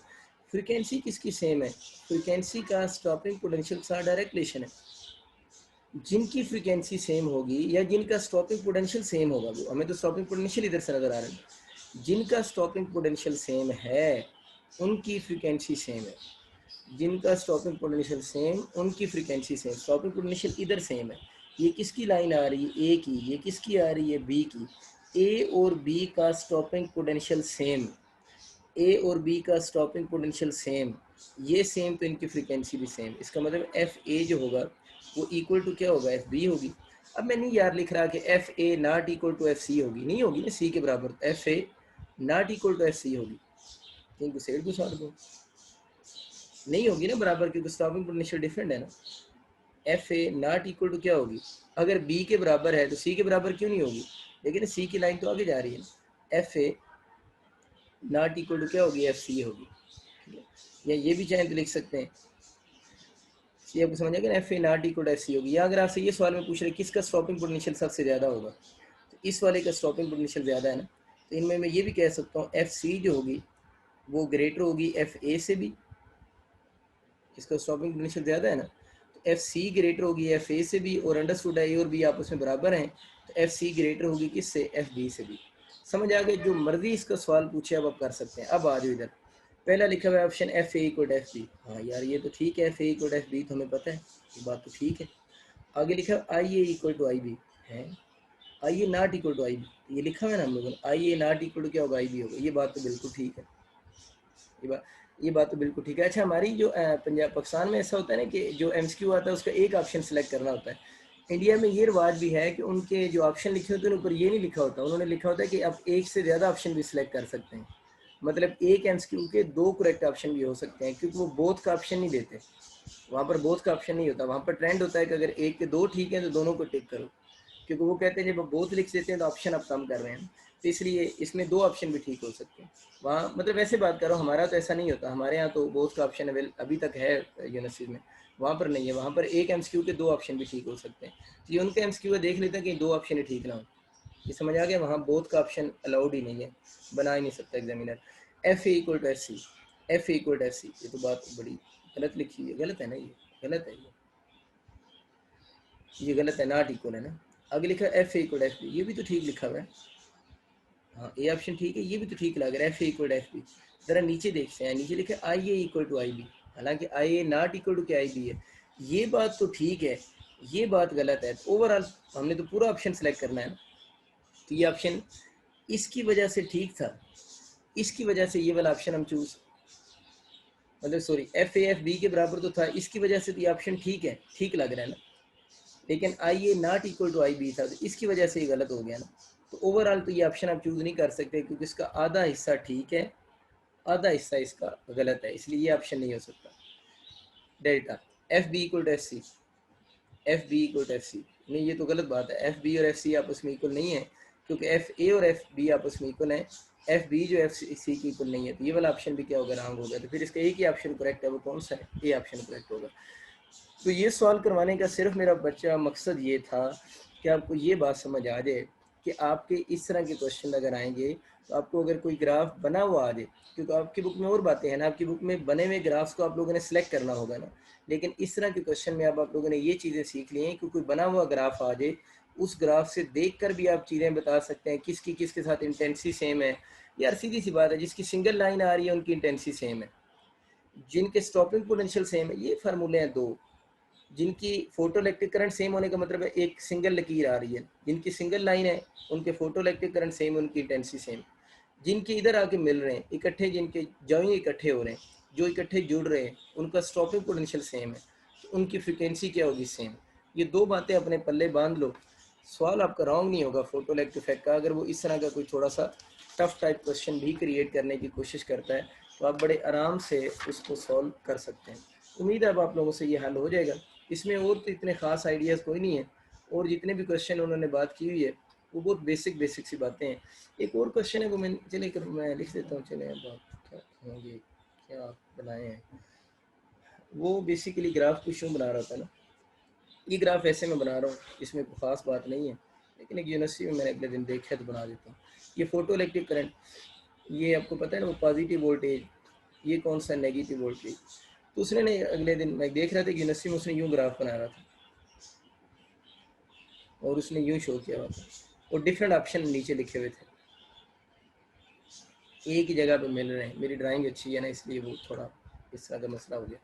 फ्रीक्वेंसी किसकी सेम है? फ्रीक्वेंसी का स्टॉपिंग पोटेंशियल के साथ डायरेक्ट रिलेशन है। जिनकी फ्रीक्वेंसी सेम होगी या जिनका स्टॉपिंग पोटेंशियल सेम होगा, वो हमें तो स्टॉपिंग पोटेंशियल इधर से नज़र आ रहा है, जिनका स्टॉपिंग पोटेंशियल सेम है उनकी फ्रीक्वेंसी सेम है। जिनका स्टॉपिंग पोटेंशियल सेम उनकी फ्रीक्वेंसी सेम। स्टॉपिंग पोटेंशियल इधर सेम है। ये किसकी लाइन आ रही है? ए की। ये किसकी आ रही है? बी की। ए और बी का स्टॉपिंग पोटेंशियल सेम, ए और बी का स्टॉपिंग पोटेंशियल सेम, ये सेम तो इनकी फ्रीक्वेंसी भी सेम। इसका मतलब एफ ए जो होगा वो इक्वल टू क्या होगा? एफ बी होगी। अब मैं नहीं यार लिख रहा कि F A not equal to F C होगी, नहीं होगी ना, सी के बराबर। F A not equal to F C होगी, कहीं घुसेड़ घुसाड़ दो, नहीं होगी ना बराबर, क्योंकि स्टॉपिंग पोटेंशियल डिफरेंट है ना। F A not equal to क्या होगी? अगर बी के बराबर है तो सी के बराबर क्यों नहीं होगी? लेकिन सी की लाइन तो आगे जा रही है। F A not equal to क्या होगी? एफ सी होगी। या ये भी चाहें तो लिख सकते हैं, ये आपको समझ आएगा ना, F A not equal to F C होगी। या अगर आपसे ये सवाल में पूछ रहे किसका स्टॉपिंग पोटेंशियल सबसे ज़्यादा होगा, तो इस वाले का स्टॉपिंग पोटेंशियल ज़्यादा है ना। तो इनमें मैं ये भी कह सकता हूँ एफ सी जो होगी वो ग्रेटर होगी एफ ए से भी, इसका स्टॉपिंग पोटेंशियल ज़्यादा है ना। तो एफ सी ग्रेटर होगी एफ ए से भी, और अंडरस्टूड है ए और बी आपस में बराबर हैं, तो एफ सी ग्रेटर होगी किससे? एफ बी से भी। समझ आ गए? जो मर्जी इसका सवाल पूछे अब आप कर सकते हैं। अब आ जाओ इधर, पहला लिखा हुआ है option F A equal F B. हाँ यार ये तो ठीक है, F A equal F B तो हमें पता है, ये बात तो ठीक है। आगे लिखा है I A equal to I B है, I A not equal to I B, ये लिखा हुआ है ना हम लोगों ने, I A not equal to क्या होगा? आई बी होगा। ये बात तो बिल्कुल ठीक है, ये बात तो बिल्कुल ठीक है। अच्छा, हमारी जो पंजाब पाकिस्तान में ऐसा होता है ना कि जो एमसीक्यू आता है उसका एक ऑप्शन सेलेक्ट करना होता है। इंडिया में ये रिवाज भी है कि उनके जो ऑप्शन लिखे होते हैं ऊपर ये नहीं लिखा होता, उन्होंने लिखा होता है कि आप एक से ज़्यादा ऑप्शन भी सिलेक्ट कर सकते हैं। मतलब एक एमसीक्यू के 2 करेक्ट ऑप्शन भी हो सकते हैं, क्योंकि वो बोथ का ऑप्शन नहीं देते, वहाँ पर बोथ का ऑप्शन नहीं होता, वहाँ पर ट्रेंड होता है कि अगर एक के 2 ठीक है तो दोनों को टिक करो, क्योंकि वो कहते हैं जब बोथ लिख देते हैं तो ऑप्शन आप कम कर रहे हैं, तो इसलिए इसमें 2 ऑप्शन भी ठीक हो सकते हैं। वहाँ मतलब वैसे बात कर रहा हूँ, हमारा तो ऐसा नहीं होता, हमारे यहाँ तो बोथ का ऑप्शन अभी तक है यूनिवर्सिटी में, वहाँ पर नहीं है, वहाँ पर एक एमसीक्यू के 2 ऑप्शन भी ठीक हो सकते हैं। तो ये उनका एमसीक्यू देख लेता है कि 2 ऑप्शन ही ठीक ना हो, ये समझ आ गया, वहाँ बोथ का ऑप्शन अलाउड ही नहीं है, बना ही नहीं सकता examiner. F A equal to S C, F A equal to S C, ये तो बात बड़ी गलत लिखी है, गलत है ना, ये गलत है, ये गलत है, नॉट इक्वल है ना। आगे लिखा है F A equal F B, ये भी तो ठीक लिखा हुआ है, हाँ ए ऑप्शन ठीक है, ये भी तो ठीक लग रहा है, F A equal F B. ज़रा नीचे देखते हैं, नीचे लिखा है I A equal to I B, हालांकि I A not equal to के आई बी है, ये बात तो ठीक है, ये बात गलत है। तो ओवरऑल हमने तो पूरा ऑप्शन सेलेक्ट करना है ना, तो ये ऑप्शन इसकी वजह से ठीक था, इसकी वजह से ये वाला ऑप्शन हम चूज, मतलब sorry F A F B के बराबर तो था, इसकी वजह से तो ये ऑप्शन ठीक है, ठीक लग रहा है ना, लेकिन I A not equal to I B था, तो इसकी वजह से ये गलत हो गया ना। तो ओवरऑल तो ये ऑप्शन आप चूज़ नहीं कर सकते, क्योंकि इसका आधा हिस्सा ठीक है, आधा हिस्सा इसका गलत है, इसलिए ये ऑप्शन नहीं हो सकता। Delta F B equal to F C, F B equal to F C, नहीं ये तो गलत बात है, एफ बी और एफ सी आपस में इक्वल नहीं है, क्योंकि एफ ए और एफ बी आपस में इक्वल है, एफ बी जो एफ सी की इक्वल नहीं है, तो ये वाला ऑप्शन भी क्या होगा, रॉन्ग होगा। तो फिर इसका एक ही ऑप्शन करेक्ट है, वो कौन सा है, ये ऑप्शन करेक्ट होगा। तो ये सवाल करवाने का सिर्फ मेरा बच्चा मकसद ये था कि आपको ये बात समझ आ जाए कि आपके इस तरह के क्वेश्चन अगर आएंगे तो आपको अगर कोई ग्राफ बना हुआ आ जाए, क्योंकि आपकी बुक में और बातें हैं ना, आपकी बुक में बने हुए ग्राफ्स को आप लोगों ने सिलेक्ट करना होगा ना, लेकिन इस तरह के क्वेश्चन में अब आप लोगों ने ये चीज़ें सीख ली हैं कि कोई बना हुआ ग्राफ आ जाए, उस ग्राफ से देख कर भी आप चीज़ें बता सकते हैं किसकी किसके साथ इंटेंसिटी सेम है। यार सीधी सी बात है, जिसकी सिंगल लाइन आ रही है उनकी इंटेंसिटी सेम है, जिनके स्टॉपिंग पोटेंशियल सेम है, ये फार्मूले हैं दो। जिनकी फोटो इलेक्ट्रिक करंट सेम होने का मतलब है एक सिंगल लकीर आ रही है, जिनकी सिंगल लाइन है उनके फोटो इलेक्ट्रिक करंट सेम, उनकी इंटेंसिटी सेम। जिनके इधर आके मिल रहे हैं इकट्ठे, जिनके जो ही इकट्ठे हो रहे हैं, जो इकट्ठे जुड़ रहे हैं, उनका स्टॉपिंग पोटेंशियल सेम है, तो उनकी फ्रिक्वेंसी क्या होगी, सेम। ये दो बातें अपने पल्ले बांध लो, सवाल आपका रॉन्ग नहीं होगा फोटो इलेक्ट्रिक इफेक्ट का। अगर वो इस तरह का कोई थोड़ा सा टफ टाइप क्वेश्चन भी क्रिएट करने की कोशिश करता है तो आप बड़े आराम से उसको सॉल्व कर सकते हैं। उम्मीद है अब आप लोगों से ये हल हो जाएगा, इसमें और तो इतने ख़ास आइडियाज़ कोई नहीं है, और जितने भी क्वेश्चन उन्होंने बात की हुई है वो बहुत बेसिक सी बातें हैं। एक और क्वेश्चन है वो मैं लिख देता हूँ, चले अब आप क्या होंगे, क्या आप बनाए हैं, वो बेसिकली ग्राफ को क्यों बना रहा था ना, ये ग्राफ ऐसे मैं बना रहा हूँ, इसमें कोई ख़ास बात नहीं है, लेकिन एक यूनिवर्सिटी में मैंने अगले दिन देखा तो बना देता हूँ। ये फोटो इलेक्ट्रिक करंट, ये आपको पता है ना, वो पॉजिटिव वोल्टेज, ये कौन सा नेगेटिव वोल्टेज। तो उसने ने अगले दिन मैं देख रहा था कि यूनिवर्सिटी में उसने यूँ ग्राफ बना रहा था और उसने यूँ शो किया हुआ था और डिफरेंट ऑप्शन नीचे लिखे हुए थे, एक ही जगह पे मिल रहे हैं। मेरी ड्राइंग अच्छी है ना, इसलिए वो थोड़ा इस तरह का मसला हो गया।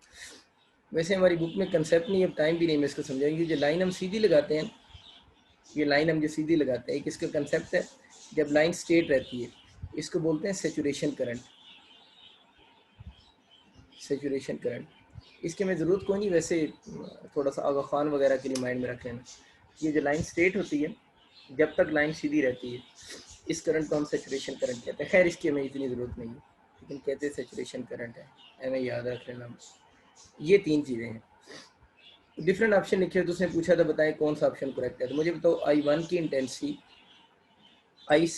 वैसे हमारी बुक में कंसेप्ट नहीं है, अब टाइम भी नहीं मैं इसको समझाऊंगी। जो लाइन हम सीधी लगाते हैं, ये लाइन हम जो सीधी लगाते हैं, एक इसका कंसेप्ट है, जब लाइन स्ट्रेट रहती है इसको बोलते हैं सेचुरेशन करंट, सेचुरेशन करंट। इसके में ज़रूरत कोई नहीं, वैसे थोड़ा सा आगा खान वगैरह के लिए माइंड में रख लेना। ये जो लाइन स्ट्रेट होती है, जब तक लाइन सीधी रहती है, इस करंट को हम सेचुरेशन करंट कहते हैं। खैर इसकी हमें इतनी ज़रूरत नहीं है, लेकिन कहते हैं सेचुरेशन करंट है, हमें याद रख लेना। ये तीन चीज़ें हैं। डिफरेंट ऑप्शन लिखे तो उसने पूछा था बताएं कौन सा ऑप्शन करेक्ट है, तो मुझे बताओ I1 की इंटेंसिटी, आई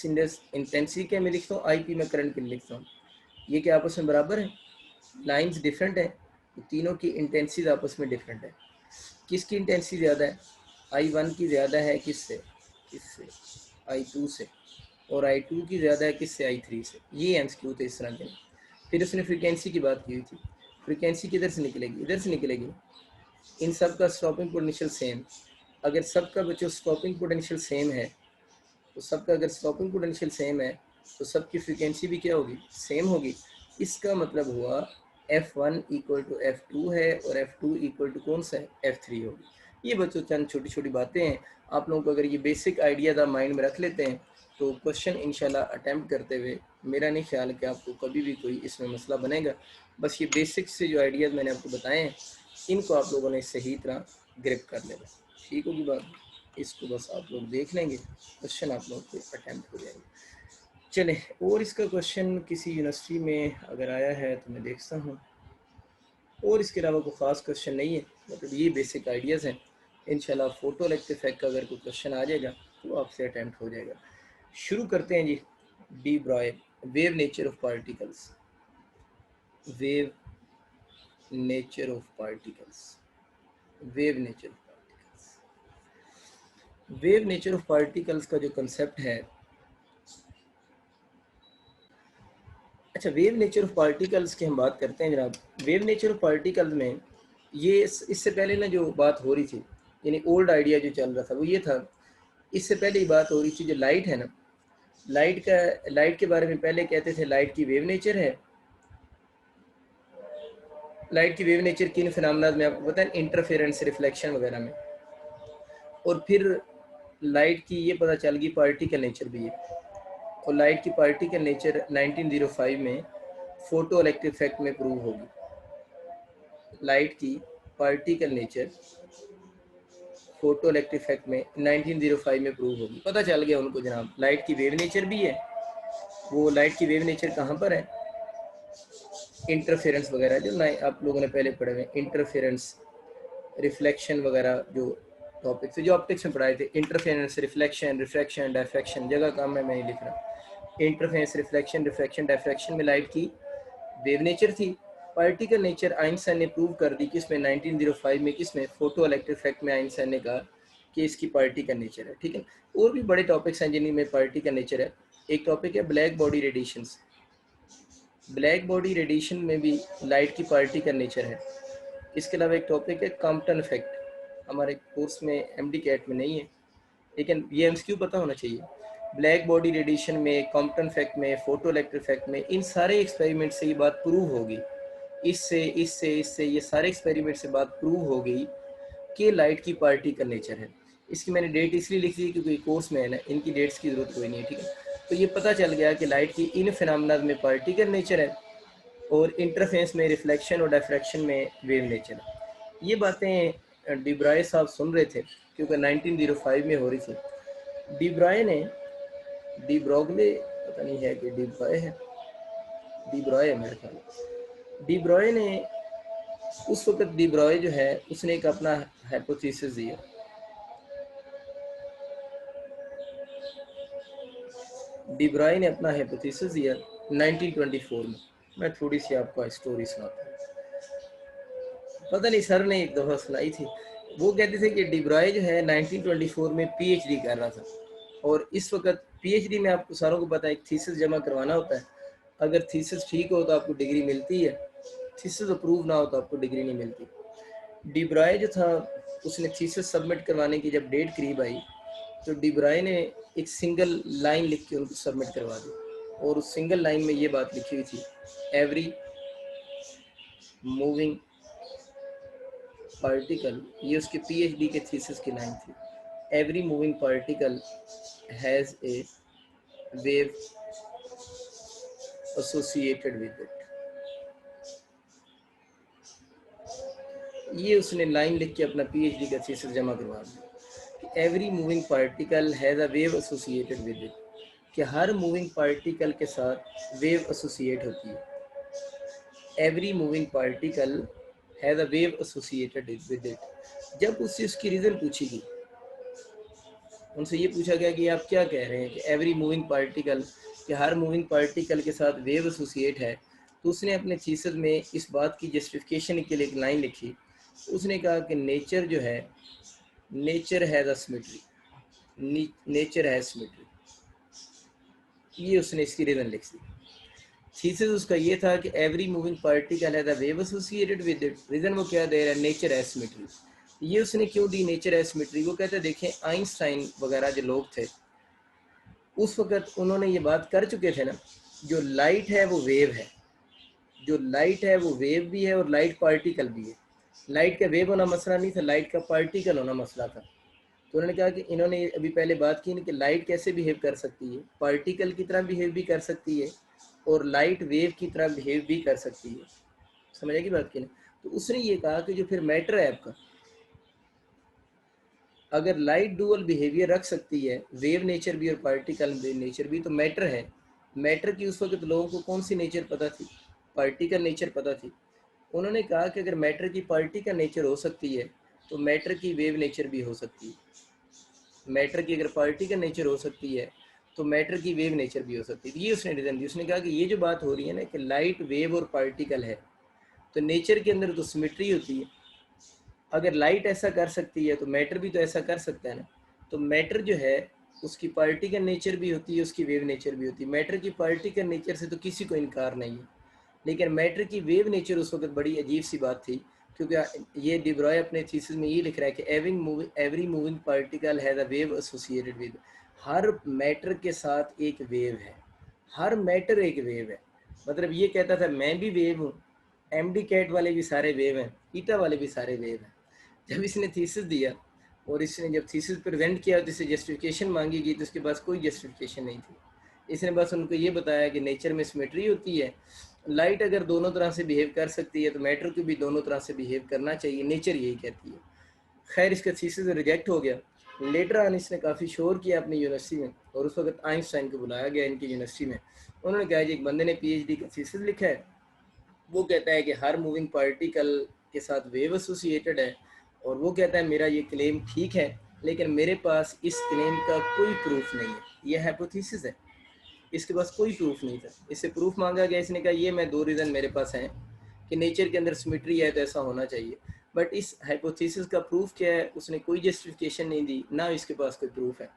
इंटेंसिटी क्या मैं लिखता हूँ, आई पी मैं करंट के लिए लिखता हूँ, ये क्या आपस में बराबर है, लाइंस डिफरेंट है, तो तीनों की इंटेंसिटी आपस में डिफरेंट है। किसकी इंटेंसिटी ज़्यादा है, I1 की ज़्यादा है किससे, किससे I2 से, और I2 की ज़्यादा है किससे, I3 से। ये एमसीक्यू थे इस तरह के। फिर उसने फ्रीक्वेंसी की बात की हुई थी, फ्रीक्वेंसी किधर से निकलेगी, इधर से निकलेगी। इन सब का स्टॉपिंग पोटेंशियल सेम, अगर सबका बच्चों स्टॉपिंग पोटेंशियल सेम है, तो सबका अगर स्टॉपिंग पोटेंशियल सेम है तो सबकी फ्रीक्वेंसी भी क्या होगी, सेम होगी। इसका मतलब हुआ F1 इक्वल टू F2 है और F2 इक्वल टू कौन सा है, F3 होगी। ये बच्चों चंद छोटी छोटी बातें हैं, आप लोगों को अगर ये बेसिक आइडियाज आप माइंड में रख लेते हैं तो क्वेश्चन इंशाल्लाह अटैम्प्ट करते हुए मेरा नहीं ख्याल कि आपको कभी भी कोई इसमें मसला बनेगा। बस ये बेसिक से जो आइडियाज़ मैंने आपको बताए हैं इनको आप लोगों ने सही तरह ग्रिप कर लेना, ठीक होगी बात। इसको बस आप लोग देख लेंगे, क्वेश्चन आप लोग को अटैम्प्ट हो जाएंगे। चले, और इसका क्वेश्चन किसी यूनिवर्सिटी में अगर आया है तो मैं देखता हूँ, और इसके अलावा कोई ख़ास क्वेश्चन नहीं है, मतलब ये बेसिक आइडियाज़ हैं। इंशाल्लाह फोटो इलेक्ट्रिक इफेक्ट का अगर कोई क्वेश्चन आ जाएगा तो आपसे अटैम्प्ट हो जाएगा। शुरू करते हैं जी। De Broglie, wave nature of particles, wave nature of particles, wave nature of particles. Wave nature of particles का जो कंसेप्ट है, अच्छा वेव नेचर ऑफ पार्टिकल्स की हम बात करते हैं जनाब। वेव नेचर ऑफ पार्टिकल्स में ये इससे पहले ना जो बात हो रही थी, यानी ओल्ड आइडिया जो चल रहा था वो ये था, इससे पहले ही बात हो रही थी जो लाइट है ना, लाइट के बारे में पहले कहते थे लाइट की वेव नेचर है। लाइट की वेव नेचर किन फिनोमेना में आपको पता है, इंटरफेरेंस, रिफ्लेक्शन वगैरह में। और फिर लाइट की ये पता चल गई पार्टिकल नेचर भी है, और लाइट की पार्टिकल नेचर 1905 में फोटो इलेक्ट्रिक इफेक्ट में प्रूव होगी। लाइट की particle nature photo electric effect में 1905 में प्रूव होगी। पता चल गया उनको जनाब लाइट की वेव नेचर भी है। वो लाइट की वेव नेचर कहाँ पर है, इंटरफेरेंस वगैरह जो ना आप लोगों ने पहले पढ़े हुए, इंटरफेरेंस, रिफ्लेक्शन वगैरह जो टॉपिक थे जो ऑप्टिक्स में पढ़ाए थे, इंटरफेरेंस, रिफ्लेक्शन, रिफ्रैक्शन, डायफ्रैक्शन, जगह काम है मैं नहीं लिख रहा। इंटरफेरेंस, रिफ्लेक्शन, रिफ्रैक्शन, डायफ्रैक्शन में लाइट की वेव नेचर थी। पार्टिकल नेचर आइंस्टाइन ने प्रूव कर दी किसमें, 1905 में, किसमें, फोटो इलेक्ट्रिक इफेक्ट में आइंस्टाइन ने कहा कि इसकी पार्टिकल नेचर है। ठीक है, और भी बड़े टॉपिक्स हैं जिनमें पार्टिकल नेचर है। एक टॉपिक है black body radiations. Black body radiation में भी लाइट की पार्टिकल नेचर है। इसके अलावा एक टॉपिक है कॉम्पटन इफेक्ट, हमारे कोर्स में एमडी कैट में नहीं है, लेकिन ये एमसीक्यू पता होना चाहिए। ब्लैक बॉडी रेडिएशन में, कॉम्पटन इफेक्ट में, फोटो इलेक्ट्रिक इफेक्ट में, इन सारे एक्सपेरिमेंट से ये बात प्रूव होगी, इससे इससे इससे ये सारे एक्सपेरिमेंट से बात प्रूव हो गई कि लाइट की पार्टिकल नेचर है। इसकी मैंने डेट इसलिए लिख दी क्योंकि कोर्स में है ना, इनकी डेट्स की जरूरत कोई नहीं है। ठीक है, तो ये पता चल गया कि लाइट की इन फिनोमेना में पार्टिकल नेचर है, और इंटरफेरेंस में, रिफ्लेक्शन और डायफ्रैक्शन में वेव नेचर है। ये बातें डिब्राय साहब सुन रहे थे क्योंकि 1905 में हो रही थी। डिब्राय ने, डिब्रोगले पता नहीं है कि डिब्राय है, डिब्राय है मेरे ख्याल। डिब्राय ने उस वक्त, डिब्राय जो है उसने एक अपना हाइपोथेसिस दिया। डिब्राय ने अपना हाइपोथेसिस दिया 1924 में। मैं थोड़ी सी आपको स्टोरी सुनाता हूँ, पता नहीं सर ने एक दफ़ा सुनाई थी। वो कहते थे कि डिब्राय जो है 1924 में पीएचडी कर रहा था, और इस वक्त पीएचडी में आपको सारों को पता है एक थीसिस जमा करवाना होता है। अगर थीसिस ठीक हो तो आपको डिग्री मिलती है, थीसिस अप्रूव ना हो तो आपको डिग्री नहीं मिलती। डिब्राय जो था उसने थीसिस सबमिट करवाने की जब डेट करीब आई तो डिब्राय ने एक सिंगल लाइन लिख के उनको सबमिट करवा दी, और उस सिंगल लाइन में ये बात लिखी हुई थी, एवरी मूविंग पार्टिकल, ये उसके पीएचडी के थीसिस की लाइन थी, every moving particle has a wave associated with it. ये उसने लाइन लिख के अपना पीएचडी का थीसिस जमा करवा दिया, every moving particle has a wave associated with it, कि हर मूविंग पार्टिकल के साथ वेव एसोसिएट होती है। Every moving particle has a wave associated with it. जब उससे उसकी रीज़न पूछी गई, उनसे ये पूछा गया कि आप क्या कह रहे हैं कि एवरी मूविंग पार्टिकल, कि हर मूविंग पार्टिकल के साथ वेव एसोसिएट है, तो उसने अपने थीसिस में इस बात की जस्टिफिकेशन के लिए एक लाइन लिखी। उसने कहा कि नेचर जो है, nature has a symmetry, nature has symmetry. ये उसने इसकी रीज़न लिख दी। थीसिस उसका ये था कि every moving particle has a wave associated with it. Reason वो क्या दे रहा है, नेचर हैज़ सिमेट्री। ये उसने क्यों दी नेचर हैज़ सिमेट्री? वो कहते देखें आइंस्टाइन वगैरह जो लोग थे उस वक्त, उन्होंने ये बात कर चुके थे ना, जो लाइट है वो वेव है, जो लाइट है वो वेव भी है और लाइट पार्टिकल भी है। लाइट का वेव होना मसला नहीं था, लाइट का पार्टिकल होना मसला था। तो उन्होंने कहा कि इन्होंने अभी पहले बात की ना कि लाइट कैसे बिहेव कर सकती है, पार्टिकल की तरह बिहेव भी कर सकती है और लाइट वेव की तरह बिहेव भी कर सकती है। समझ आएगी बात की ना? तो उसने ये कहा कि जो फिर मैटर है आपका, अगर लाइट डुअल बिहेवियर रख सकती है, वेव नेचर भी और पार्टिकल नेचर भी, तो मैटर है मैटर की उस वक्त लोगों को कौन सी नेचर पता थी? पार्टिकल नेचर पता थी। उन्होंने कहा कि अगर मैटर की पार्टिकल नेचर हो सकती है तो मैटर की वेव नेचर भी हो सकती है। मैटर की अगर पार्टिकल नेचर हो सकती है तो मैटर की वेव नेचर भी हो सकती है। ये उसने रीज़न दी। उसने कहा कि ये जो बात हो रही है ना कि लाइट वेव और पार्टिकल है, तो नेचर के अंदर तो सिमेट्री होती है। अगर लाइट ऐसा कर सकती है तो मैटर भी तो ऐसा कर सकता है ना। तो मैटर जो है उसकी पार्टिकल नेचर भी होती है, उसकी वेव नेचर भी होती है। मैटर की पार्टिकल नेचर से तो किसी को इनकार नहीं है, लेकिन मैटर की वेव नेचर उस वक्त बड़ी अजीब सी बात थी, क्योंकि ये डिब्रॉय अपने थीसिस में ये लिख रहा है कि every moving particle has a wave associated with. Her matter के साथ एक वेव है, हर मैटर एक वेव है। मतलब ये कहता था मैं भी वेव हूँ, एमडी कैट वाले भी सारे वेव हैं, ईटा वाले भी सारे वेव हैं। जब इसने थीसिस दिया और इसने जब थीसिस प्रेजेंट किया तो इसे जस्टिफिकेशन मांगी गई, तो उसके पास कोई जस्टिफिकेशन नहीं थी। इसने बस उनको ये बताया कि नेचर में सिमेट्री होती है, लाइट अगर दोनों तरह से बिहेव कर सकती है तो मैटर को भी दोनों तरह से बिहेव करना चाहिए, नेचर यही कहती है। खैर इसका थीसिस रिजेक्ट हो गया। लेटर ऑन इसने काफ़ी शोर किया अपनी यूनिवर्सिटी में, और उस वक्त आइंस्टाइन को बुलाया गया इनकी यूनिवर्सिटी में। उन्होंने कहा जी एक बंदे ने पीएचडी का थीसिस लिखा है, वो कहता है कि हर मूविंग पार्टिकल के साथ वेव एसोसिएटेड है, और वो कहता है मेरा ये क्लेम ठीक है, लेकिन मेरे पास इस क्लेम का कोई प्रूफ नहीं है, ये हाइपोथेसिस है, इसके पास कोई प्रूफ नहीं था। इससे प्रूफ मांगा गया, इसने कहा ये मैं दो रीज़न मेरे पास हैं कि नेचर के अंदर सिमेट्री है तो ऐसा होना चाहिए, बट इस हाइपोथेसिस का प्रूफ क्या है उसने कोई जस्टिफिकेशन नहीं दी, ना इसके पास कोई प्रूफ है।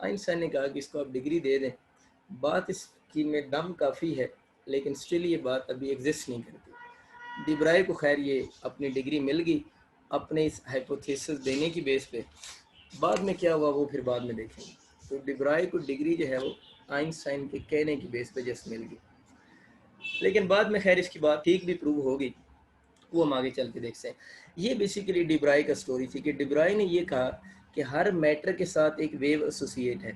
आइंस्टाइन ने कहा कि इसको आप डिग्री दे दें। बात इसकी में दम काफ़ी है, लेकिन स्टिल ये बात अभी एग्जिस्ट नहीं करती। डिब्राय को खैर ये अपनी डिग्री मिल गई अपने इस हाइपोथेसिस देने की बेस पे। बाद में क्या हुआ वो फिर बाद में देखेंगे। तो डिब्राय को डिग्री जो है वो आइंस्टाइन के कहने की बेस पे जस्ट मिल गई, लेकिन बाद में खैर इसकी बात ठीक भी प्रूव होगी, वो हम आगे चल के देखते हैं। ये बेसिकली डिब्राय का स्टोरी थी कि डिब्राय ने ये कहा कि हर मैटर के साथ एक वेव एसोसिएट है,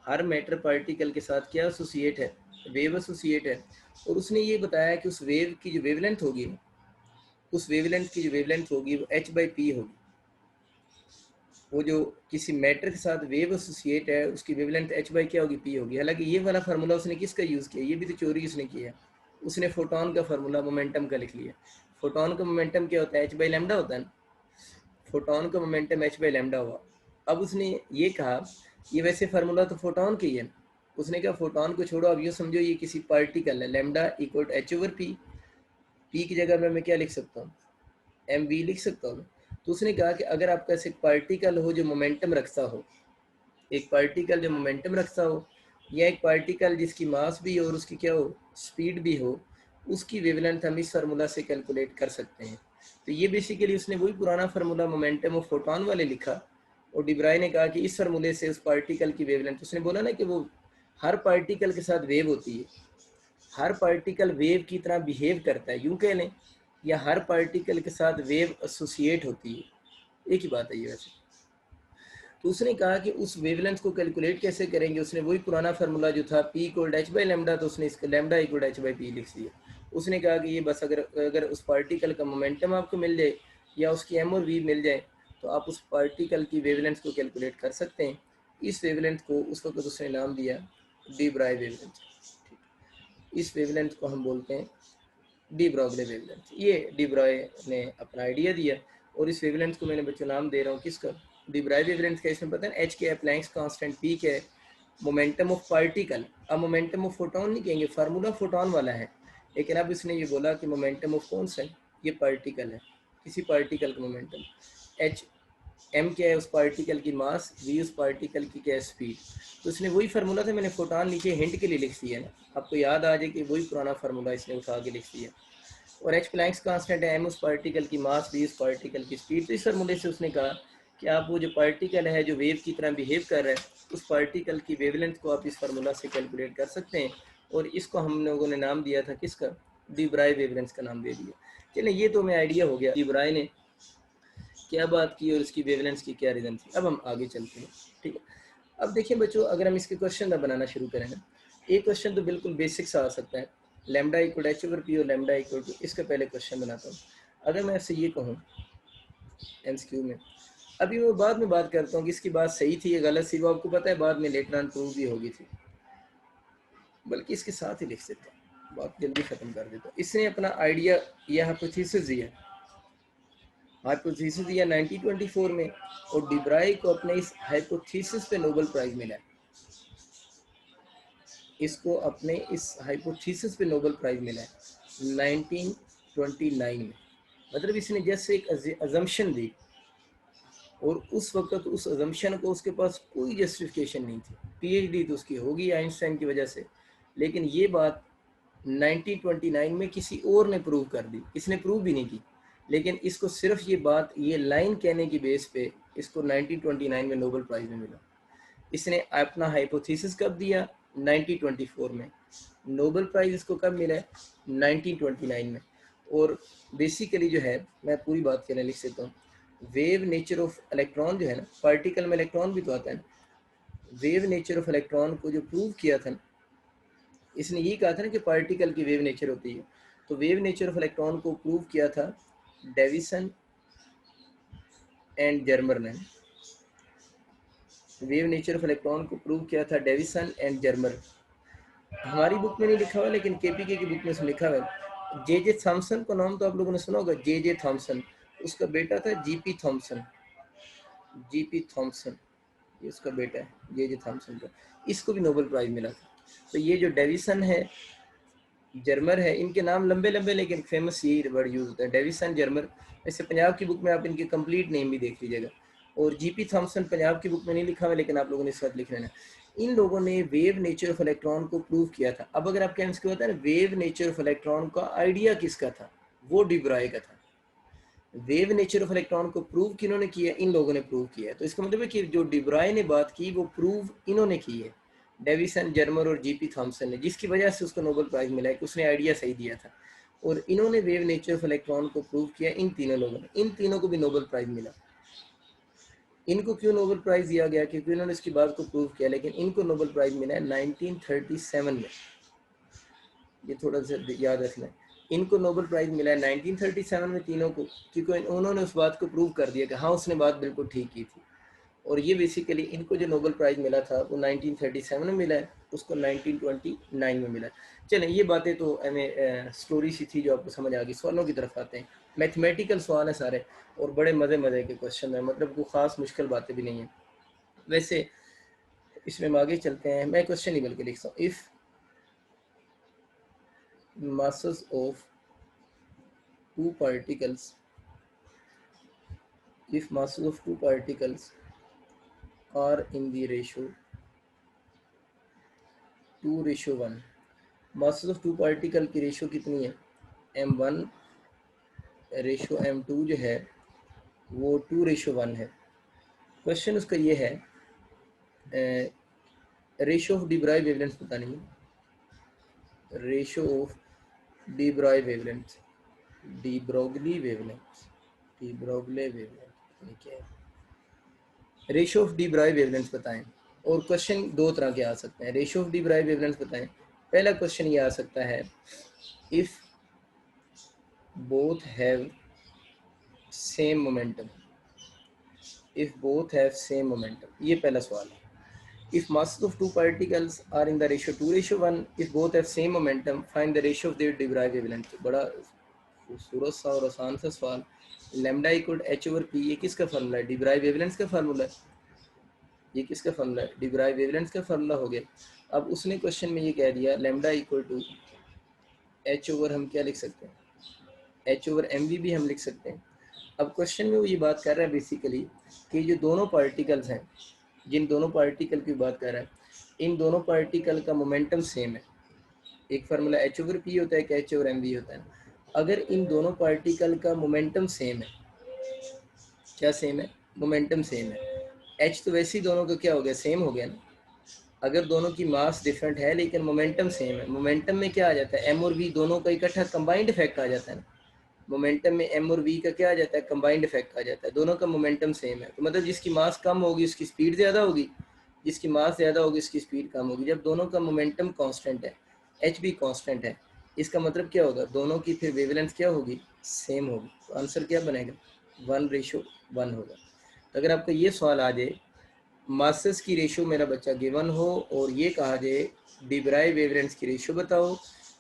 हर मैटर पार्टिकल के साथ क्या एसोसिएट है, वेव एसोसिएट है। और उसने ये बताया कि उस वेव की जो वेवलेंथ होगी, उस वेवलेंथ की जो वेवलेंथ होगी वो h/p होगी। वो जो किसी मैटर के साथ वेव एसोसिएट है उसकी वेवलेंथ h/क्या होगी, p होगी। हालांकि ये वाला फार्मूला उसने किसका यूज़ किया, ये भी तो चोरी उसने किया। उसने फोटोन का फार्मूला मोमेंटम का लिख लिया। फोटोन का मोमेंटम क्या होता है, h/λ होता है ना। फोटोन का मोमेंटम h/λ हुआ। अब उसने ये कहा ये वैसे फार्मूला तो फोटोन का ही है। उसने कहा फोटोन को छोड़ो, अब ये समझो ये किसी पार्टिकल है, लैम्डा इक्वल h/p। p की जगह मैं क्या लिख सकता हूँ, mv लिख सकता हूँ। तो उसने कहा कि अगर आपका ऐसे पार्टिकल हो जो मोमेंटम रखता हो, एक पार्टिकल जो मोमेंटम रखता हो, या एक पार्टिकल जिसकी मास भी हो और उसकी क्या हो, स्पीड भी हो, उसकी वेवलेंथ हम इस फार्मूला से कैलकुलेट कर सकते हैं। तो ये बेसिकली उसने वही पुराना फार्मूला मोमेंटम ऑफ फोटोन वाले लिखा, और डिब्राय ने कहा कि इस फार्मूले से उस पार्टिकल की वेवलेंथ, उसने बोला ना कि वो हर पार्टिकल के साथ वेव होती है, हर पार्टिकल वेव की तरह बिहेव करता है, यूं कह लें, या हर पार्टिकल के साथ वेव एसोसिएट होती है, एक ही बात है ये वैसे। तो उसने कहा कि उस वेवलेंथ को कैलकुलेट कैसे करेंगे। उसने वही पुराना फार्मूला जो था p इक्वल h/λ, तो उसने इसका लैम्डा इक्वल h/p लिख दिया। उसने कहा कि ये बस अगर अगर उस पार्टिकल का मोमेंटम आपको मिल जाए या उसकी m और v मिल जाए तो आप उस पार्टिकल की वेवलेंथ को कैलकुलेट कर सकते हैं। इस वेवलेंथ को उस वक्त उसने नाम दिया डी ब्राय वेवलेंथ। इस वेवलेंथ को हम बोलते हैं डी ब्रॉगली वेवलेंथ। ये डी ब्रॉय ने अपना आइडिया दिया, और इस वेवलेंथ को मैंने बच्चों नाम दे रहा हूँ किसका, डी ब्रॉय वेवलेंथ का। इसमें पता है एच के प्लैंक्स कांस्टेंट, पी के मोमेंटम ऑफ पार्टिकल। अब मोमेंटम ऑफ फोटोन नहीं कहेंगे, फार्मूला फोटोन वाला है, लेकिन अब इसने ये बोला कि मोमेंटम ऑफ कौन सा है, ये पार्टिकल है, किसी पार्टिकल का मोमेंटम। एच एम क्या है, उस पार्टिकल की मास, वी उस पार्टिकल की क्या स्पीड। तो इसने वही फार्मूला था, मैंने फोटोन नीचे हिंट के लिए लिख दिया ना, आपको याद आ जाए कि वही पुराना फार्मूला इसने उठा के लिख दिया। और एच प्लैंक्स कांस्टेंट है, एम उस पार्टिकल की मास, वी उस पार्टिकल की स्पीड। तो इस फार्मूले से उसने कहा कि आप वो जो पार्टिकल है जो वेव की तरह बिहेव कर रहा है, उस पार्टिकल की वेवलेंथ को आप इस फार्मूला से कैलकुलेट कर सकते हैं, और इसको हम लोगों ने नाम दिया था किसका, डी ब्राय वेवलेंथ का नाम दे दिया। चलिए ये तो हमें आइडिया हो गया डी ब्राय ने क्या बात की और इसकी वेवलेंथ की क्या रीज़न थी। अब हम आगे चलते हैं, ठीक है। अब देखिए बच्चों, अगर हम इसके क्वेश्चन बनाना शुरू करें ना, एक क्वेश्चन तो बिल्कुल बेसिक सा आ सकता है, लैम्डा इक्वल h/p और लैम्डा इक्वल टू, इसका पहले क्वेश्चन बनाता हूँ। अगर मैं आपसे ये कहूँ एमसीक्यू में, अभी मैं बाद में बात करता हूँ कि इसकी बात सही थी या गलत थी, वो आपको पता है बाद में लेटर ऑन प्रूव भी होगी थी। बल्कि इसके साथ ही लिख देता हूँ, बात जल्दी ख़त्म कर देता हूँ। इसने अपना आइडिया या हाइपोथेसिस दिया, हाइपोथेसिस दिया 1924 में, और डिब्राई को अपने इस हाइपोथेसिस पे नोबेल प्राइज़ मिला। इसको अपने इस हाइपोथेसिस पे नोबेल प्राइज़ मिला है 1929 में। मतलब इसने जैसे एक अजम्पशन दी, और उस वक्त उस अजम्पशन को उसके पास कोई जस्टिफिकेशन नहीं थी। पीएचडी तो उसकी होगी आइंस्टाइन की वजह से, लेकिन ये बात 1929 में किसी और ने प्रूव कर दी। इसने प्रूव भी नहीं की, लेकिन इसको सिर्फ ये बात, ये लाइन कहने की बेस पे इसको 1929 में नोबेल प्राइज़ में मिला। इसने अपना हाइपोथेसिस कब दिया? 1924 में। नोबेल प्राइज़ इसको कब मिला है? 1929 में। और बेसिकली जो है, मैं पूरी बात के लिए लिख सकता हूँ, वेव नेचर ऑफ इलेक्ट्रॉन जो है ना, पार्टिकल में इलेक्ट्रॉन भी तो आता है, वेव नेचर ऑफ इलेक्ट्रॉन को जो प्रूव किया था, इसने यही कहा था ना कि पार्टिकल की वेव नेचर होती है, तो वेव नेचर ऑफ इलेक्ट्रॉन को प्रूव किया था डेविसन एंड जर्मर ने। वेव नेचर ऑफ इलेक्ट्रॉन को प्रूव किया था डेविसन एंड जर्मर। हमारी बुक में नहीं लिखा हुआ, लेकिन केपीके की बुक में से लिखा हुआ है। जे थॉमसन को नाम तो आप लोगों ने सुना होगा, जे थॉमसन, उसका बेटा था जीपी थॉमसन। जीपी थॉमसन ये उसका बेटा है, जे थॉमसन का। इसको भी नोबेल प्राइज मिला था। तो ये जो डेविसन है, जर्मर है, इनके नाम लंबे लंबे, लेकिन फेमस यही वर्ड यूज होता है, डेविसन जर्मर। ऐसे पंजाब की बुक में आप इनके कंप्लीट नेम भी देख लीजिएगा। और जीपी थॉमसन पंजाब की बुक में नहीं लिखा हुआ, लेकिन आप लोगों ने इस वक्त लिख लेना। इन लोगों ने वेव नेचर ऑफ इलेक्ट्रॉन को प्रूव किया था। अब अगर आपके आंसर होता है ना, वेव नेचर ऑफ इलेक्ट्रॉन का आइडिया किसका था? वो डिब्राय का था। वेव नेचर ऑफ इलेक्ट्रॉन को प्रूव किन्होंने किया? इन लोगों ने प्रूव किया है। तो इसका मतलब है कि जो डिब्राय ने बात की वो प्रूव इन्होंने की है, डेविसन, जर्मर और जीपी थॉमसन ने, जिसकी वजह से उसको नोबेल प्राइज मिला है कि उसने आइडिया सही दिया था। और इन्होंने वेव नेचर ऑफ इलेक्ट्रॉन को प्रूव किया, इन तीनों लोगों ने। इन तीनों को भी नोबेल प्राइज मिला। इनको क्यों नोबेल प्राइज दिया गया? क्योंकि इन्होंने इसकी बात को प्रूव किया, लेकिन इनको नोबेल प्राइज मिला है 1937 में। ये थोड़ा सा याद रखना है। इनको नोबेल प्राइज मिला है 1937 में तीनों को, क्योंकि उन्होंने उस बात को प्रूव कर दिया कि हाँ उसने बात बिल्कुल ठीक की थी। और ये बेसिकली इनको जो नोबेल प्राइज मिला था वो 1937 में मिला है, उसको 1929 में मिला है। चलें, ये बातें तो हमें स्टोरी सी थी जो आपको समझ आ गई। सवालों की तरफ आते हैं। मैथमेटिकल सवाल है सारे, और बड़े मज़े मज़े के क्वेश्चन है, मतलब कोई ख़ास मुश्किल बातें भी नहीं है। वैसे इसमें हम आगे चलते हैं। मैं क्वेश्चन ही बल्कि लिखता हूँ, if masses of two particles, if masses of two particles are in the ratio 2:1, masses of two particle की रेशियो कितनी है? m1 रेशियो m2 जो है वो 2:1 है। क्वेश्चन उसका ये है, ratio of de Broglie wavelength बतानी है। Ratio of de Broglie wavelength, de Broglie wavelength, de Broglie wavelength क्या है? Ratio of de Broglie wavelength बताएं। और क्वेश्चन दो तरह के आ सकते हैं। Ratio of de Broglie wavelength बताएं। पहला क्वेश्चन ये आ सकता है, if both have same momentum, if both have same momentum, ये पहला सवाल है। If masses of two particles are in the ratio 2:1, if both have same momentum, find the ratio of their de Broglie wavelength। बड़ा खूबसूरत सा और आसान सा सवाल। लैम्डा इक्वल h/p, ये किसका फार्मूला है? डी ब्राई वेवलेंथ का फार्मूला है। ये किसका फार्मूला है? डी ब्राई वेवलेंथ का फार्मूला हो गया। अब उसने क्वेश्चन में ये कह दिया lambda equal to h over, हम क्या लिख सकते हैं? h ओवर mv भी हम लिख सकते हैं। अब क्वेश्चन में वो ये बात कर रहा है बेसिकली कि जो दोनों पार्टिकल्स हैं, जिन दोनों पार्टिकल की बात कर रहा है, इन दोनों पार्टिकल का मोमेंटम सेम है। एक फार्मूला h ओवर p होता है, एक h ओवर mv होता है। अगर इन दोनों पार्टिकल का मोमेंटम सेम है, क्या सेम है? मोमेंटम सेम है। h तो वैसे ही दोनों का क्या हो गया? सेम हो गया ना। अगर दोनों की मास डिफरेंट है लेकिन मोमेंटम सेम है, मोमेंटम में क्या आ जाता है? m और v दोनों का इकट्ठा कंबाइंड इफेक्ट आ जाता है ना। मोमेंटम में m और v का क्या आ जाता है? कंबाइंड इफेक्ट आ जाता है। दोनों का मोमेंटम सेम है, तो मतलब जिसकी मास कम होगी उसकी स्पीड ज़्यादा होगी, जिसकी मास ज़्यादा होगी उसकी स्पीड कम होगी। जब दोनों का मोमेंटम कांस्टेंट है, h भी कांस्टेंट है, इसका मतलब क्या होगा? दोनों की फिर वेवलेंथ क्या होगी? सेम होगी। तो आंसर क्या बनेगा? 1:1 होगा। तो अगर आपका ये सवाल आ जाए मासेस की रेशो मेरा बच्चा गिवन हो और ये कहा जाए डी ब्राई वेवलेंथ्स की रेशो बताओ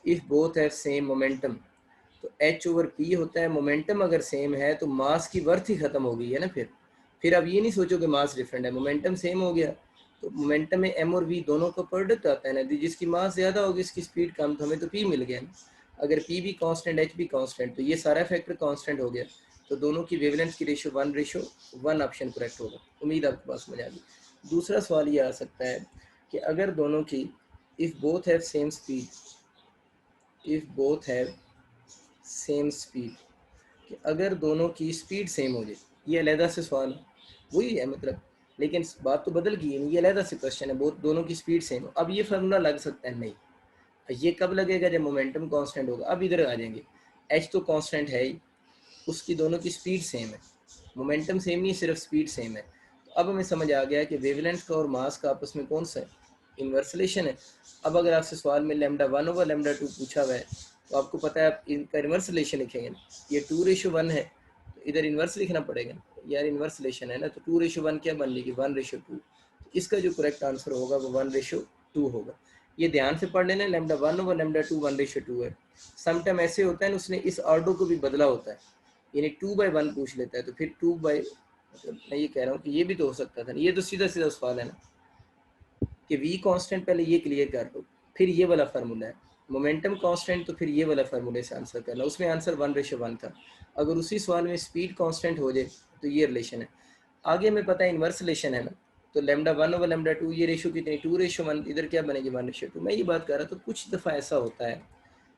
if both have same momentum, तो एच ओवर पी होता है, मोमेंटम अगर सेम है तो मास की वर्थ ही ख़त्म हो गई है ना। फिर अब ये नहीं सोचो कि मास डिफरेंट है, मोमेंटम सेम हो गया तो मोमेंटम में एम और वी दोनों का प्रोडक्ट आता है ना, जिसकी मास ज़्यादा होगी इसकी स्पीड कम, तो हमें तो पी मिल गया ना। अगर पी भी कांस्टेंट एच भी कांस्टेंट तो ये सारा फैक्टर कांस्टेंट हो गया, तो दोनों की वेवलेंथ की रेशो 1 ऑप्शन करेक्ट होगा। उम्मीद आपके पास समझ आ गई। दूसरा सवाल ये आ सकता है कि अगर दोनों की if both have same speed, if both have same speed, कि अगर दोनों की स्पीड सेम हो जाए, ये अलहदा से सवाल है, वही है मतलब, लेकिन बात तो बदल गई है, ये अलहदा से क्वेश्चन है, बहुत दोनों की स्पीड सेम हो। अब ये फार्मूला लग सकता है, नहीं ये कब लगेगा, जब मोमेंटम कांस्टेंट होगा। अब इधर आ जाएंगे, एच तो कांस्टेंट है ही, उसकी दोनों की स्पीड सेम है, मोमेंटम सेम नहीं सिर्फ स्पीड सेम है। तो अब हमें समझ आ गया कि वेवलेंथ का और मास का आपस में कौन सा है, इन्वर्स रिलेशन है। अब अगर आपसे सवाल में λ1/λ2 पूछा हुआ है तो आपको पता है आप इनका इन्वर्स रिलेशन लिखेंगे ना, ये 2:1 है तो इधर इन्वर्स लिखना पड़ेगा यार, इन्वर्स रिलेशन है ना, तो 2:1 क्या बन लेगी 1:2। इसका जो करेक्ट आंसर होगा वो 1:2 होगा। ये ध्यान से पढ़ लेना, λ1/λ2 1:2 है। समटाइम ऐसे होता है ना, उसने इस ऑर्डर को भी बदला होता है, यानी 2/1 पूछ लेता है तो फिर 2 बाई, मतलब मैं ये कह रहा हूँ कि ये भी तो हो सकता था, ये तो सीधा सीधा सवाल है ना कि वी कांस्टेंट, पहले ये क्लियर कर लो फिर ये वाला फार्मूला है, मोमेंटम कांस्टेंट तो फिर ये वाला फार्मूले से आंसर करना, उसमें आंसर 1:1 था। अगर उसी सवाल में स्पीड कांस्टेंट हो जाए तो ये रिलेशन है। आगे हमें पता है इन्वर्स रिलेशन है ना, तो λ1/λ2 ये रेशो कितनी 2:1, इधर क्या बनेगी 1:2। मैं ये बात कर रहा था, कुछ दफ़ा ऐसा होता है,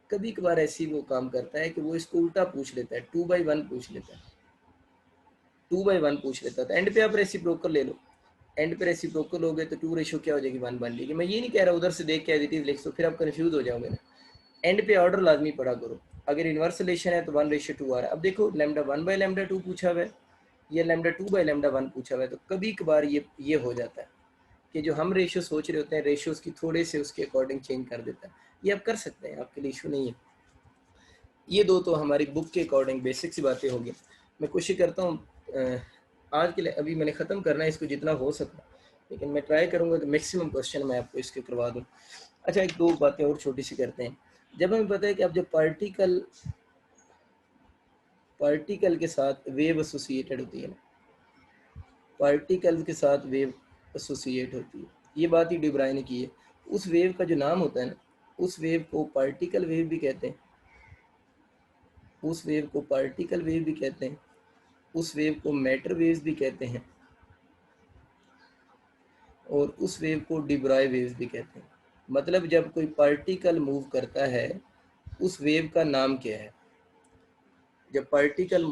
कभी कभार ऐसी वो काम करता है कि वो इसको उल्टा पूछ लेता है, 2/1 पूछ लेता है, 2/1 पूछ लेता था। एंड पे आप रेसिप्रोकल ले लो, एंड पे रेसिप्रोकल हो गए तो 2 रेशो क्या हो जाएगी 1 बन जाएगी। मैं ये नहीं कह रहा उधर से देख के एज इट इज लिख दो, फिर आप कंफ्यूज हो जाओगे ना। एंड पे ऑर्डर लाजमी पढ़ा करो, अगर इन्वर्स रिलेशन है तो 1:2 आ रहा है। अब देखो λ1/λ2 पूछा हुआ है या λ2/λ1 पूछा हुआ है, तो कभी कभार ये हो जाता है कि जो हम रेशियो सोच रहे होते हैं रेशियोज की थोड़े से उसके अकॉर्डिंग चेंज कर देता है। ये आप कर सकते हैं, आपके लिए इशू नहीं है। ये दो तो हमारी बुक के अकॉर्डिंग बेसिक सी बातें होगी। मैं कोशिश करता हूँ आज के लिए, अभी मैंने ख़त्म करना है इसको जितना हो सका, लेकिन मैं ट्राई करूँगा कि मैक्सिमम क्वेश्चन मैं आपको इसके करवा दूँ। अच्छा, एक दो बातें और छोटी सी करते हैं। जब हमें पता है कि अब जब पार्टिकल के साथ वेव एसोसिएटेड होती है ना, पार्टिकल के साथ वेव एसोसिएट होती है, ये बात ही डी ब्राय ने की है। उस वेव का जो नाम होता है ना, उस वेव को पार्टिकल वेव भी कहते हैं, उस वेव को पार्टिकल वेव भी कहते हैं, उस वेव को मैटर वेव्स भी कहते हैं, और उस वेव को डी ब्राय वेव्स भी कहते हैं। मतलब जब कोई पार्टिकल मूव करता है उस वेव का नाम क्या है। जब पार्टिकल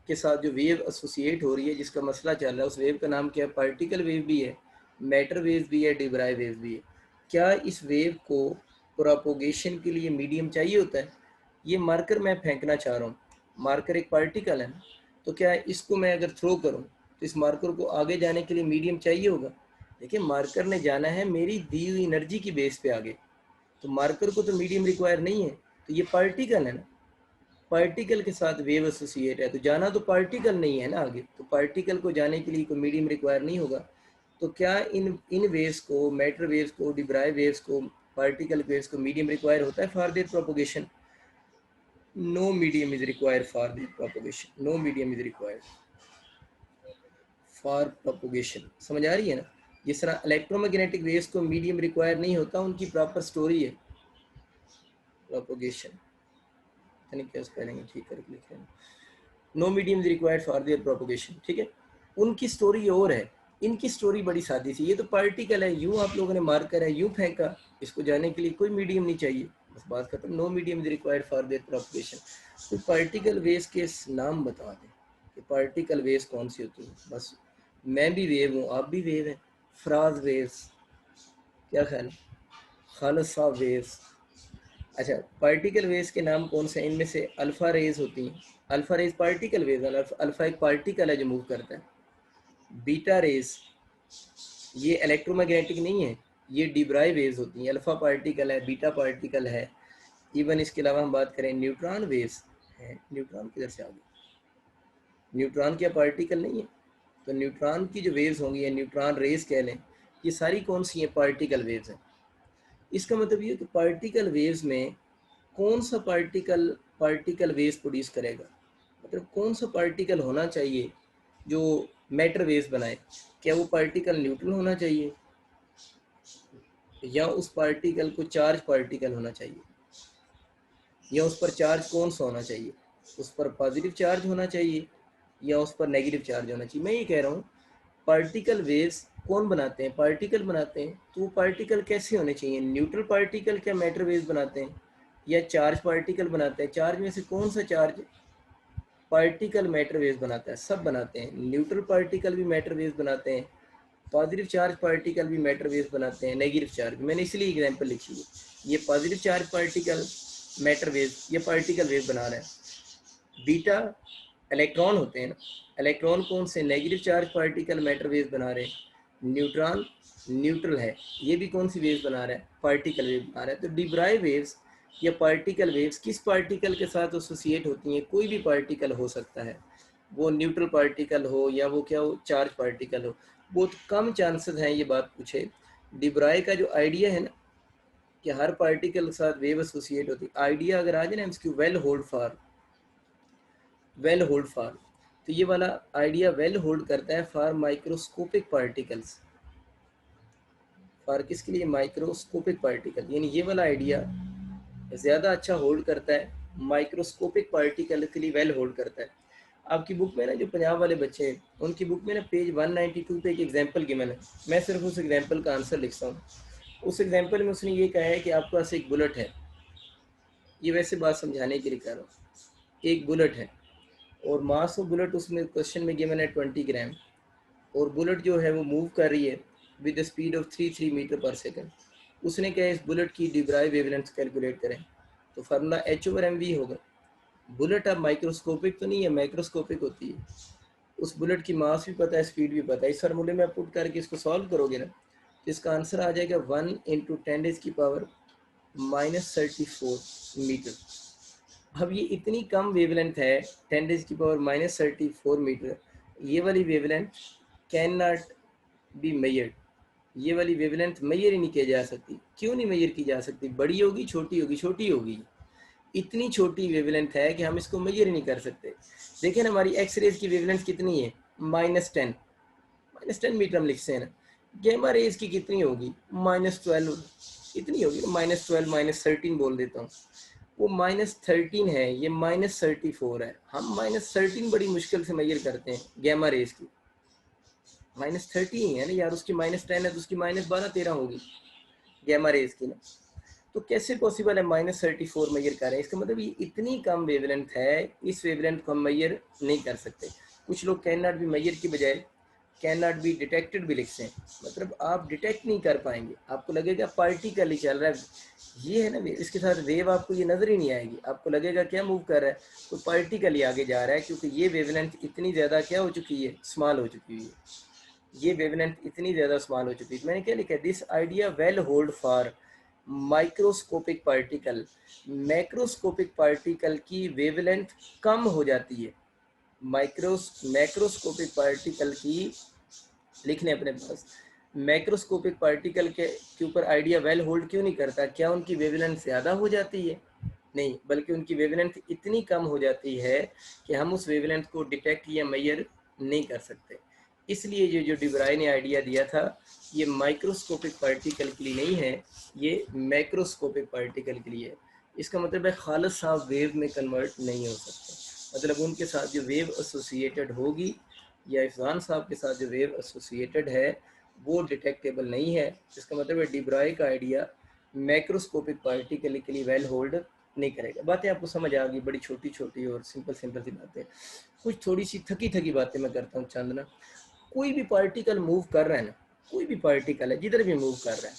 के साथ जो वेव एसोसिएट हो रही है, जिसका मसला चल रहा है, उस वेव का नाम क्या है, पार्टिकल वेव भी है, मैटर वेव भी है, डी ब्राय वेव भी है। क्या इस वेव को प्रोपोगेशन के लिए मीडियम चाहिए होता है। ये मार्कर मैं फेंकना चाह रहा हूँ, मार्कर एक पार्टिकल है ना, तो क्या इसको मैं अगर थ्रो करूँ तो इस मार्कर को आगे जाने के लिए मीडियम चाहिए होगा। देखिए मार्कर ने जाना है मेरी दी हुई एनर्जी की बेस पे आगे, तो मार्कर को तो मीडियम रिक्वायर नहीं है। तो ये पार्टिकल है ना, पार्टिकल के साथ वेव एसोसिएट है, तो जाना तो पार्टिकल नहीं है ना आगे, तो पार्टिकल को जाने के लिए कोई मीडियम रिक्वायर नहीं होगा। तो क्या इन वेव्स को, मैटर वेव्स को, डी ब्राय वेव्स को, पार्टिकल वेव्स को मीडियम रिक्वायर होता है for their propagation. No medium is required for their propagation, no medium is required for propagation. समझ आ रही है ना। जिस तरह इलेक्ट्रोमैग्नेटिक वेव्स को मीडियम रिक्वायर नहीं होता, उनकी प्रॉपर स्टोरी है प्रोपोगेशन। यानी क्या स्पेलिंग ठीक करके लिखे, no medium is required for their propagation, ठीक है। उनकी स्टोरी और है, इनकी स्टोरी बड़ी सादी सी। ये तो पार्टिकल है, यूं आप लोगों ने मार्कर है यूं फेंका, इसको जाने के लिए कोई मीडियम नहीं चाहिए, बस बात खत्म। No medium is required for their propagation. तो पार्टिकल वेव्स के नाम बता दें कि पार्टिकल वेव्स कौन सी होती है। बस मैं भी वेव हूँ, आप भी वेव हैं। फ्राज वेव्स, क्या ख्याल, खालसा वेव्स। अच्छा, पार्टिकल वेव्स के नाम कौन से हैं, इनमें से अल्फा रेज होती हैं, अल्फा रेज पार्टिकल वेव है, अल्फा एक पार्टिकल है जो मूव करता है। बीटा रेज ये इलेक्ट्रोमैग्नेटिक नहीं है, ये डिब्राई वेव्स होती हैं। अल्फा पार्टिकल है, बीटा पार्टिकल है। इवन इसके अलावा हम बात करें न्यूट्रॉन वेव्स है, न्यूट्रॉन किधर से आ गए, न्यूट्रॉन क्या पार्टिकल नहीं है। तो न्यूट्रॉन की जो वेव्स होंगी या न्यूट्रॉन रेज कह लें, ये सारी कौन सी हैं? पार्टिकल वेव्स हैं। इसका मतलब ये है कि पार्टिकल वेव्स में कौन सा पार्टिकल पार्टिकल वेव्स प्रोड्यूस करेगा, मतलब कौन सा पार्टिकल होना चाहिए जो मैटर वेव्स बनाए? क्या वो पार्टिकल न्यूट्रल होना चाहिए या उस पार्टिकल को चार्ज पार्टिकल होना चाहिए, या उस पर चार्ज कौन सा होना चाहिए? उस पर पॉजिटिव चार्ज होना चाहिए या उस पर नेगेटिव चार्ज होना चाहिए? मैं ये कह रहा हूँ पार्टिकल वेव्स कौन बनाते हैं? पार्टिकल बनाते हैं। तो वो पार्टिकल कैसे होने चाहिए? न्यूट्रल पार्टिकल क्या मैटर वेव्स बनाते हैं या चार्ज पार्टिकल बनाते हैं? चार्ज में से कौन सा चार्ज पार्टिकल मैटर वेव्स बनाता है? सब बनाते हैं। न्यूट्रल पार्टिकल भी मैटर वेव्स बनाते हैं, पॉजिटिव चार्ज पार्टिकल भी मैटर वेव्स बनाते हैं, नेगेटिव चार्ज। मैंने इसलिए एग्जांपल लिखी है, ये positive charge particle matter wave, ये पार्टिकल वेव बना रहा है। बीटा इलेक्ट्रॉन होते हैं ना, इलेक्ट्रॉन कौन से? Negative charge particle matter wave बना रहे हैं। न्यूट्रॉन न्यूट्रल है, ये भी कौन सी वेव बना रहा है? पार्टिकल वेव बना रहा है। तो डिब्राई वेव्स या पार्टिकल वेव्स किस पार्टिकल के साथ एसोसिएट होती हैं? कोई भी पार्टिकल हो सकता है, वो न्यूट्रल पार्टिकल हो या वो क्या हो, चार्ज पार्टिकल हो। बहुत कम चांसेस हैं ये बात पूछे। डिब्राई का जो आइडिया है ना कि हर पार्टिकल के साथ वेव एसोसिएट होती है, आइडिया अगर आ जाए ना इसकी वेल होल्ड फॉर, तो ये वाला आइडिया वेल होल्ड करता है फॉर माइक्रोस्कोपिक पार्टिकल्स। फॉर किसके लिए? माइक्रोस्कोपिक पार्टिकल, यानी ये वाला आइडिया ज़्यादा अच्छा होल्ड करता है माइक्रोस्कोपिक पार्टिकल के लिए, वेल होल्ड करता है। आपकी बुक में ना, जो पंजाब वाले बच्चे हैं उनकी बुक में ना पेज 192 पे एक एग्जाम्पल गिवन है। मैं सिर्फ उस एग्जाम्पल का आंसर लिखता हूँ। उस एग्जाम्पल में उसने ये कहा है कि आपके पास एक बुलेट है, ये वैसे बात समझाने के लिए कह रहा हूँ। एक बुलेट है और मास ऑफ बुलेट उसमें क्वेश्चन में गिवन है 20 ग्राम, और बुलेट जो है वो मूव कर रही है with the speed of 3 metre पर सेकंड। उसने कहा इस बुलेट की डिब्राई वेवलेंथ कैलकुलेट करें, तो फार्मूला H/mv होगा। बुलेट अब माइक्रोस्कोपिक तो नहीं है, माइक्रोस्कोपिक होती है। उस बुलेट की मास भी पता है, स्पीड भी पता है। इस फार्मूले में आप पुट करके इसको सॉल्व करोगे ना, तो इसका आंसर आ जाएगा 1 × 10⁻⁻34 मीटर। अब ये इतनी कम वेवलेंथ है, 10⁻⁻34 मीटर। ये वाली wavelength can not be measured, ये वाली वेवलेंथ मेजर ही नहीं की जा सकती। क्यों नहीं मेजर की जा सकती? बड़ी होगी, छोटी होगी? छोटी होगी। इतनी छोटी वेवलेंथ है कि हम इसको मेजर ही नहीं कर सकते। देखिए ना, हमारी एक्स रेज की वेवलेंथ कितनी है? -10 मीटर हम लिखते हैं ना। गैमा रेज की कितनी होगी? -12 इतनी होगी, -12 -13 बोल देता हूँ। वो -13 है, ये -34 है। हम -13 बड़ी मुश्किल से मेजर करते हैं गैमा रेज की। -13 है ना यार, उसकी -10 है तो उसकी -12-13 होगी गैमा रेज की ना। तो कैसे पॉसिबल है -34 मेजर कर रहे हैं? इसका मतलब ये इतनी कम वेवलेंथ है, इस वेवलेंथ को हम मेजर नहीं कर सकते। कुछ लोग कैन नॉट बी मेजर की बजाय कैन नॉट बी डिटेक्टेड भी लिखते हैं, मतलब आप डिटेक्ट नहीं कर पाएंगे, आपको लगेगा पार्टिकल ही चल रहा है। ये है ना, इसके साथ वेव आपको ये नज़र ही नहीं आएगी, आपको लगेगा क्या मूव कर रहा है, तो पार्टिकल ही आगे जा रहा है, क्योंकि ये वेवलेंथ इतनी ज़्यादा क्या हो चुकी है, स्मॉल हो चुकी है। ये वेवलेंथ इतनी ज़्यादा स्मॉल हो चुकी है। मैंने क्या लिखा है? This idea well hold for microscopic particle. Macroscopic particle की वेवलेंथ कम हो जाती है, मैक्रोस्कोपिक पार्टिकल की, लिखने अपने पास, मैक्रोस्कोपिक पार्टिकल के ऊपर आइडिया वेल होल्ड क्यों नहीं करता? क्या उनकी वेवलेंथ ज़्यादा हो जाती है? नहीं, बल्कि उनकी वेवलेंथ इतनी कम हो जाती है कि हम उस वेवलेंथ को डिटेक्ट या मेजर नहीं कर सकते। इसलिए जो डिब्राई ने आइडिया दिया था, ये माइक्रोस्कोपिक पार्टिकल के लिए नहीं है, ये मैक्रोस्कोपिक पार्टिकल के लिए है। इसका मतलब है खालिस साहब वेव में कन्वर्ट नहीं हो सकते, मतलब उनके साथ जो वेव एसोसिएटेड होगी या इफ़ान साहब के साथ जो वेव एसोसिएटेड है वो डिटेक्टेबल नहीं है। इसका मतलब है डिब्राई का आइडिया मैक्रोस्कोपिक पार्टिकल के लिए वेल होल्ड नहीं करेगा। बातें आपको समझ आ गई, बड़ी छोटी छोटी और सिंपल सिंपल सी बातें। कुछ थोड़ी सी थकी थकी बातें मैं करता हूँ चंद ना। कोई भी पार्टिकल मूव कर रहा है ना, कोई भी पार्टिकल है जिधर भी मूव कर रहा है,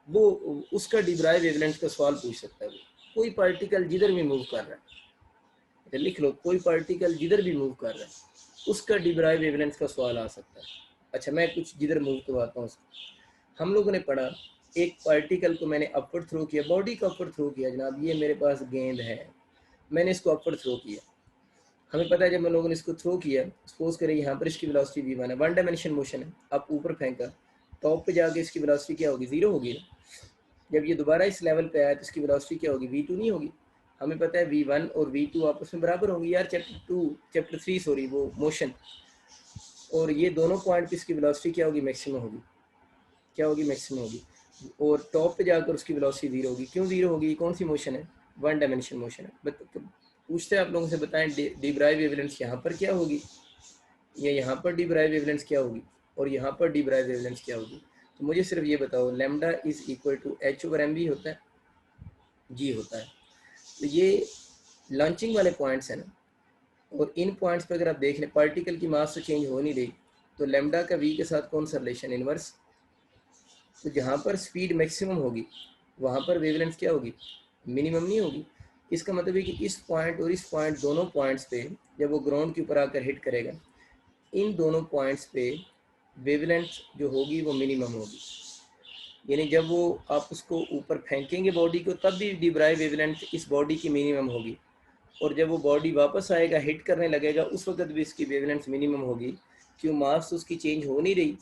वो उसका डिब्राई वेवलेंथ का सवाल पूछ सकता है। वो कोई पार्टिकल जिधर भी मूव कर रहा है, तो लिख लो, कोई पार्टिकल जिधर भी मूव कर रहा है उसका डिब्राई वेवलेंथ का सवाल आ सकता है। अच्छा, मैं कुछ जिधर मूव करवाता हूँ उसको। हम लोगों ने पढ़ा, एक पार्टिकल को मैंने अपवर्ड थ्रो किया, बॉडी का अपवर्ड थ्रो किया जनाब। ये मेरे पास गेंद है, मैंने इसको अपवर्ड थ्रो किया, हमें पता है जब हम लोगों ने इसको थ्रो किया, सपोज करें यहाँ पर इसकी वेलोसिटी v1 है, वन डायमेंशन मोशन है, आप ऊपर फेंका, टॉप पे जाके इसकी वेलोसिटी क्या होगी, 0 होगी। जब ये दोबारा इस लेवल पे आया तो इसकी वेलोसिटी क्या होगी, v2 नहीं होगी। हमें पता है v1 और v2 आपस में बराबर होंगी यार, चैप्टर 3 सॉरी वो मोशन, और ये दोनों पॉइंट पे इसकी वेलोसिटी क्या होगी, मैक्सिमम होगी। क्या होगी, मैक्सिमम होगी। और टॉप पे जाकर उसकी वेलोसिटी 0 होगी। क्यों 0 होगी, कौन सी मोशन है, वन डायमेंशन मोशन है। पूछते हैं आप लोगों से, बताएं डी ब्राइव वेवलेंस यहाँ पर क्या होगी, या यहाँ पर डी ब्राइव वेवलेंस क्या होगी, और यहाँ पर डी ब्राइव वेवलेंस क्या होगी। तो मुझे सिर्फ ये बताओ, lambda is equal to h/mv होता है, जी होता है। तो ये लॉन्चिंग वाले पॉइंट्स हैं ना, और इन पॉइंट्स पे अगर आप देख लें पार्टिकल की मास तो चेंज हो नहीं रही, तो लैम्डा का v के साथ कौन सा रिलेशन, इनवर्स। तो जहाँ पर स्पीड मैक्सिमम होगी वहाँ पर वेवलेंथ क्या होगी, मिनिमम नहीं होगी। इसका मतलब है कि इस पॉइंट और इस पॉइंट दोनों पॉइंट्स पे जब वो ग्राउंड के ऊपर आकर हिट करेगा, इन दोनों पॉइंट्स पे वेवलेंथ जो होगी वो मिनिमम होगी। यानी जब वो आप उसको ऊपर फेंकेंगे बॉडी को, तब भी डिब्राइव वेवलेंथ इस बॉडी की मिनिमम होगी, और जब वो बॉडी वापस आएगा हिट करने लगेगा उस वक्त भी इसकी वेवलेंथ मिनिमम होगी। क्यों, मास उसकी चेंज हो नहीं रही,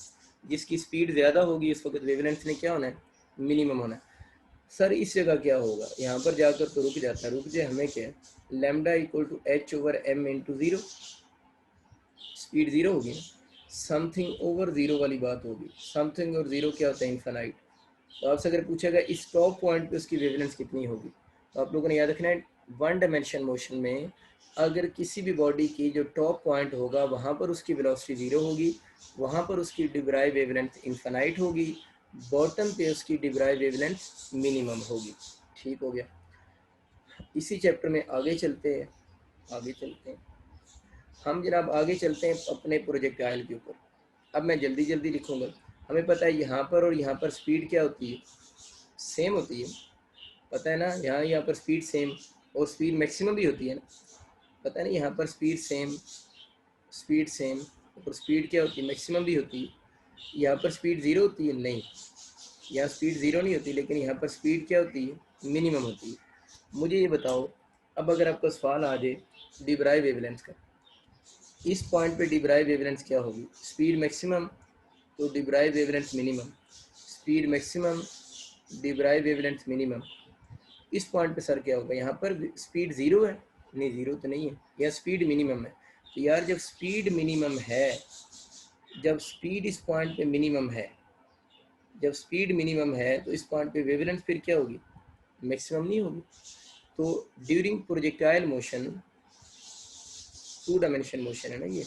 जिसकी स्पीड ज़्यादा होगी उस वक्त वेवलेंथ ने क्या होना है, मिनिमम होना है। सर इस जगह क्या होगा, यहाँ पर जाकर तो रुक जाता है, रुक जाए, हमें क्या है, lambda equal to h/m into 0, speed 0 होगी, समथिंग ओवर 0 वाली बात होगी। समथिंग और 0 क्या होता है, इन्फानाइट। तो आपसे अगर पूछेगा इस टॉप पॉइंट पे उसकी वेवलेंथ कितनी होगी, तो आप लोगों ने याद रखना है, वन डायमेंशन मोशन में अगर किसी भी बॉडी की जो टॉप पॉइंट होगा वहाँ पर उसकी वेलोसिटी 0 होगी, वहाँ पर उसकी डिब्राइव वेवलेंथ इन्फानाइट होगी, बॉटम पे उसकी डिब्राइव वेवलेंथ मिनिमम होगी। ठीक हो गया। इसी चैप्टर में आगे चलते हैं, आगे चलते हैं हम जनाब, आगे चलते हैं अपने प्रोजेक्टाइल के ऊपर। अब मैं जल्दी जल्दी लिखूंगा। हमें पता है यहाँ पर और यहाँ पर स्पीड क्या होती है, सेम होती है, पता है ना, यहाँ पर स्पीड सेम, और स्पीड मैक्सिमम भी होती है ना, पता है ना, यहाँ पर स्पीड सेम, और स्पीड क्या होती है, मैक्सिमम भी होती है। यहाँ पर स्पीड 0 होती है, नहीं, यहाँ स्पीड 0 नहीं होती, लेकिन यहाँ पर स्पीड क्या होती है, मिनिमम होती है। मुझे ये बताओ, अब अगर आपका सवाल आ जाए डिब्राइव वेवलेंथ का, इस पॉइंट पे डिब्राइव वेवलेंथ क्या होगी, स्पीड मैक्सिमम तो de Broglie wavelength minimum, speed maximum de Broglie wavelength minimum. इस पॉइंट पे सर क्या होगा, यहाँ पर स्पीड 0 है, नहीं 0 तो नहीं है, या स्पीड मिनिमम है। तो यार जब स्पीड मिनिमम है, जब स्पीड इस पॉइंट पे मिनिमम है, जब स्पीड मिनिमम है तो इस पॉइंट पे वेवलेंथ फिर क्या होगी, मैक्सिमम नहीं होगी। तो during projectile motion, two dimension motion है ना ये,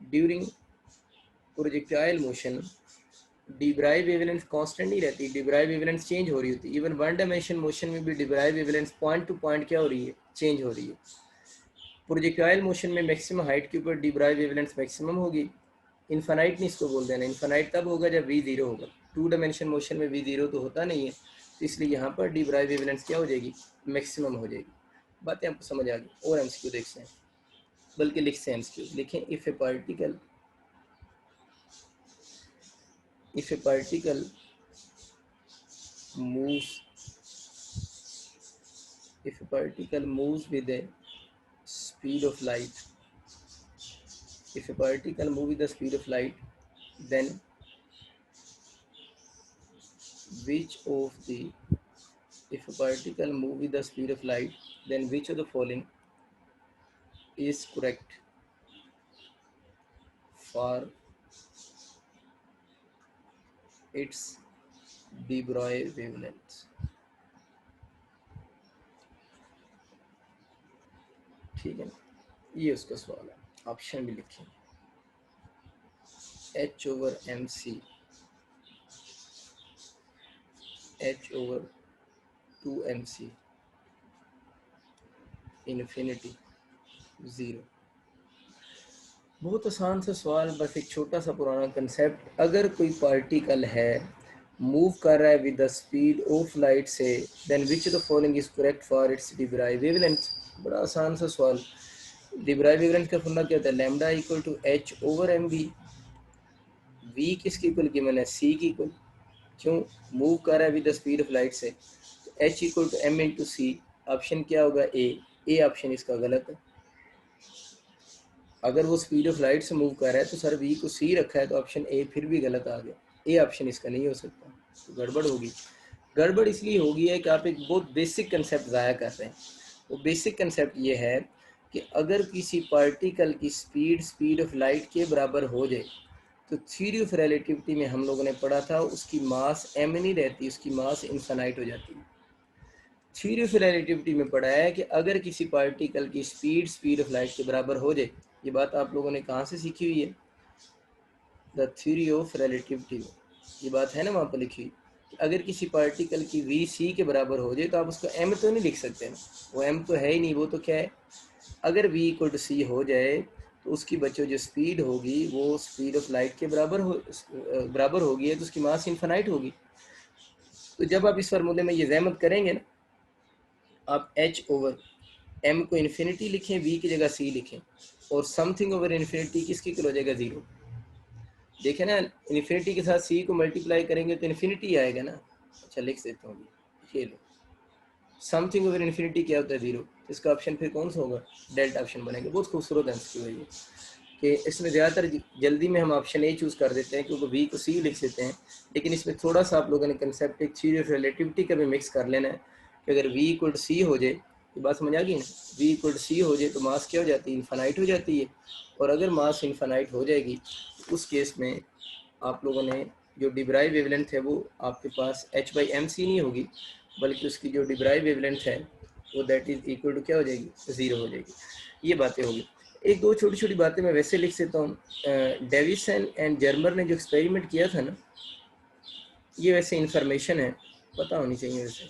during projectile motion de Broglie wavelength constant नहीं रहती, डिब्राइव वेवलेंथ चेंज हो रही होती है। इवन वन डायमेंशन मोशन में भी डिब्राइव वेवलेंथ पॉइंट टू पॉइंट क्या हो रही है, चेंज हो रही है। प्रोजेक्टाइल मोशन में मैक्सिमम हाइट के ऊपर डिब्राइव वेवलेंथ मैक्सिमम होगी, इन्फानाइट नहीं इसको बोल देना, इन्फानाइट तब होगा जब v 0 होगा। टू डायमेंशन मोशन में v 0 तो होता नहीं है, तो इसलिए यहाँ पर डिब्राइव वेवलेंथ क्या हो जाएगी, मैक्सिमम हो जाएगी। बातें आपको समझ आ गई। और एमसीक्यू देखते हैं, बल्कि लिखते हैं एमसीक्यू, लिखें if A particle moves if a particle moves with a speed of light, if a particle moves with the speed of light, then which of the if a particle moves with the speed of light, then which of the following is correct for its de Broglie wavelength। ठीक है ना, ये उसका सवाल है। ऑप्शन भी लिखें, h/mc, h/2mc, इन्फिनिटी 0। बहुत आसान सा सवाल, बस एक छोटा सा पुराना कंसेप्ट। अगर कोई पार्टिकल है मूव कर रहा है with the speed of light से, then which of the following is correct for its de Broglie wavelength. बड़ा आसान सा सवाल। de Broglie वेवलेंथ का फॉर्मूला क्या होता है, lambda equal to h/mv। v किसकी इक्वल गिवन है, c की इक्वल। क्यों, मूव कर रहा है with the speed of light से, तो h equal to m into C. Option क्या होगा, ए ऑप्शन इसका गलत है। अगर वो स्पीड ऑफ लाइट से मूव कर रहा है तो सर वी को सी रखा है, तो ऑप्शन ए फिर भी गलत आ गया, ए ऑप्शन इसका नहीं हो सकता, तो गड़बड़ होगी। गड़बड़ इसलिए होगी है कि आप एक बहुत बेसिक कंसेप्ट ज़ाया कर रहे हैं। वो बेसिक कंसेप्ट ये है कि अगर किसी पार्टिकल की स्पीड ऑफ लाइट के बराबर हो जाए, तो थ्योरी ऑफ रिलेटिविटी में हम लोगों ने पढ़ा था उसकी मास एम नहीं रहती, उसकी मास इनफाइनाइट हो जाती है। थ्योरी ऑफ रिलेटिविटी में पढ़ा है कि अगर किसी पार्टिकल की स्पीड ऑफ लाइट के बराबर हो जाए, ये बात आप लोगों ने कहाँ से सीखी हुई है? द थ्योरी ऑफ रिलेटिविटी में ये बात है ना, वहाँ पर लिखी हुई कि अगर किसी पार्टिकल की वी सी के बराबर हो जाए तो आप उसको एम तो नहीं लिख सकते ना, वो एम तो है ही नहीं, वो तो क्या है, अगर वी इक्वल टू सी हो जाए तो उसकी बच्चों जो स्पीड होगी वो स्पीड ऑफ लाइट के बराबर होगी, तो उसकी मास इनफाइनाइट होगी। तो जब आप इस फार्मूले में ये जहमत करेंगे ना, आप एच ओवर एम को इन्फिनिटी लिखें, वी की जगह सी लिखें, और समथिंग ओवर इन्फिनिटी किसकी हो जाएगा, ज़ीरो। देखें ना, इन्फिनिटी के साथ सी को मल्टीप्लाई करेंगे तो इन्फिनिटी आएगा ना। अच्छा लिख देता हूँ, ये लो, समथिंग ओवर इन्फिनिटी क्या होता है, ज़ीरो। तो इसका ऑप्शन फिर कौन सा होगा, डेल्टा ऑप्शन बनेगा। बहुत खूबसूरत आंसर की वजह कि इसमें ज़्यादातर जल्दी में हम ऑप्शन ए चूज़ कर देते हैं क्योंकि वी को सी लिख देते हैं, लेकिन इसमें थोड़ा सा आप लोगों ने कंसेप्ट एक थ्योरी ऑफ रिलेटिविटी का भी मिक्स कर लेना है कि अगर वी इक्वल टू सी हो जाए, ये बात समझ आ गई ना, वी इक्वल टू सी हो जाए तो मास क्या हो जाती है, इनफाइनाइट हो जाती है। और अगर मास इनफाइनाइट हो जाएगी तो उस केस में आप लोगों ने जो डिब्राई वेवलेंथ है वो आपके पास एच बाई एम सी नहीं होगी, बल्कि उसकी जो डिब्राई वेवलेंथ है वो दैट इज़ इक्वल टू क्या हो जाएगी, ज़ीरो हो जाएगी। ये बातें होगी। एक दो छोटी छोटी बातें मैं वैसे लिख देता हूँ। डेविसन एंड जर्मर ने जो एक्सपेरिमेंट किया था ना, ये वैसे इन्फॉर्मेशन है, पता होनी चाहिए वैसे।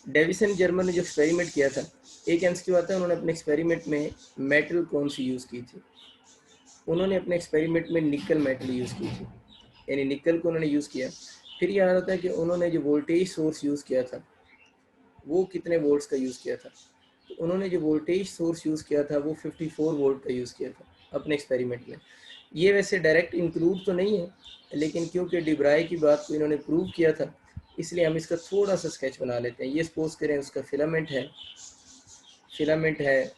डेविसन जर्मर ने जो एक्सपेरिमेंट किया था, एक एमसीक्यू आता है, उन्होंने अपने एक्सपेरिमेंट में मेटल कौन सी यूज़ की थी, उन्होंने अपने एक्सपेरिमेंट में निकल मेटल यूज़ की थी, यानी निकल को उन्होंने यूज़ किया। फिर ये आ रहा था कि उन्होंने जो वोल्टेज सोर्स यूज़ किया था वो कितने वोल्ट्स का यूज़ किया था, तो उन्होंने जो वोल्टेज सोर्स यूज़ किया था वो 54 वोल्ट का यूज़ किया था अपने एक्सपेरिमेंट में। ये वैसे डायरेक्ट इंक्लूड तो नहीं है, लेकिन क्योंकि डिब्राई की बात को इन्होंने प्रूव किया था, इसलिए हम इसका थोड़ा सा स्केच बना लेते हैं। ये सपोज करें उसका फिलामेंट है,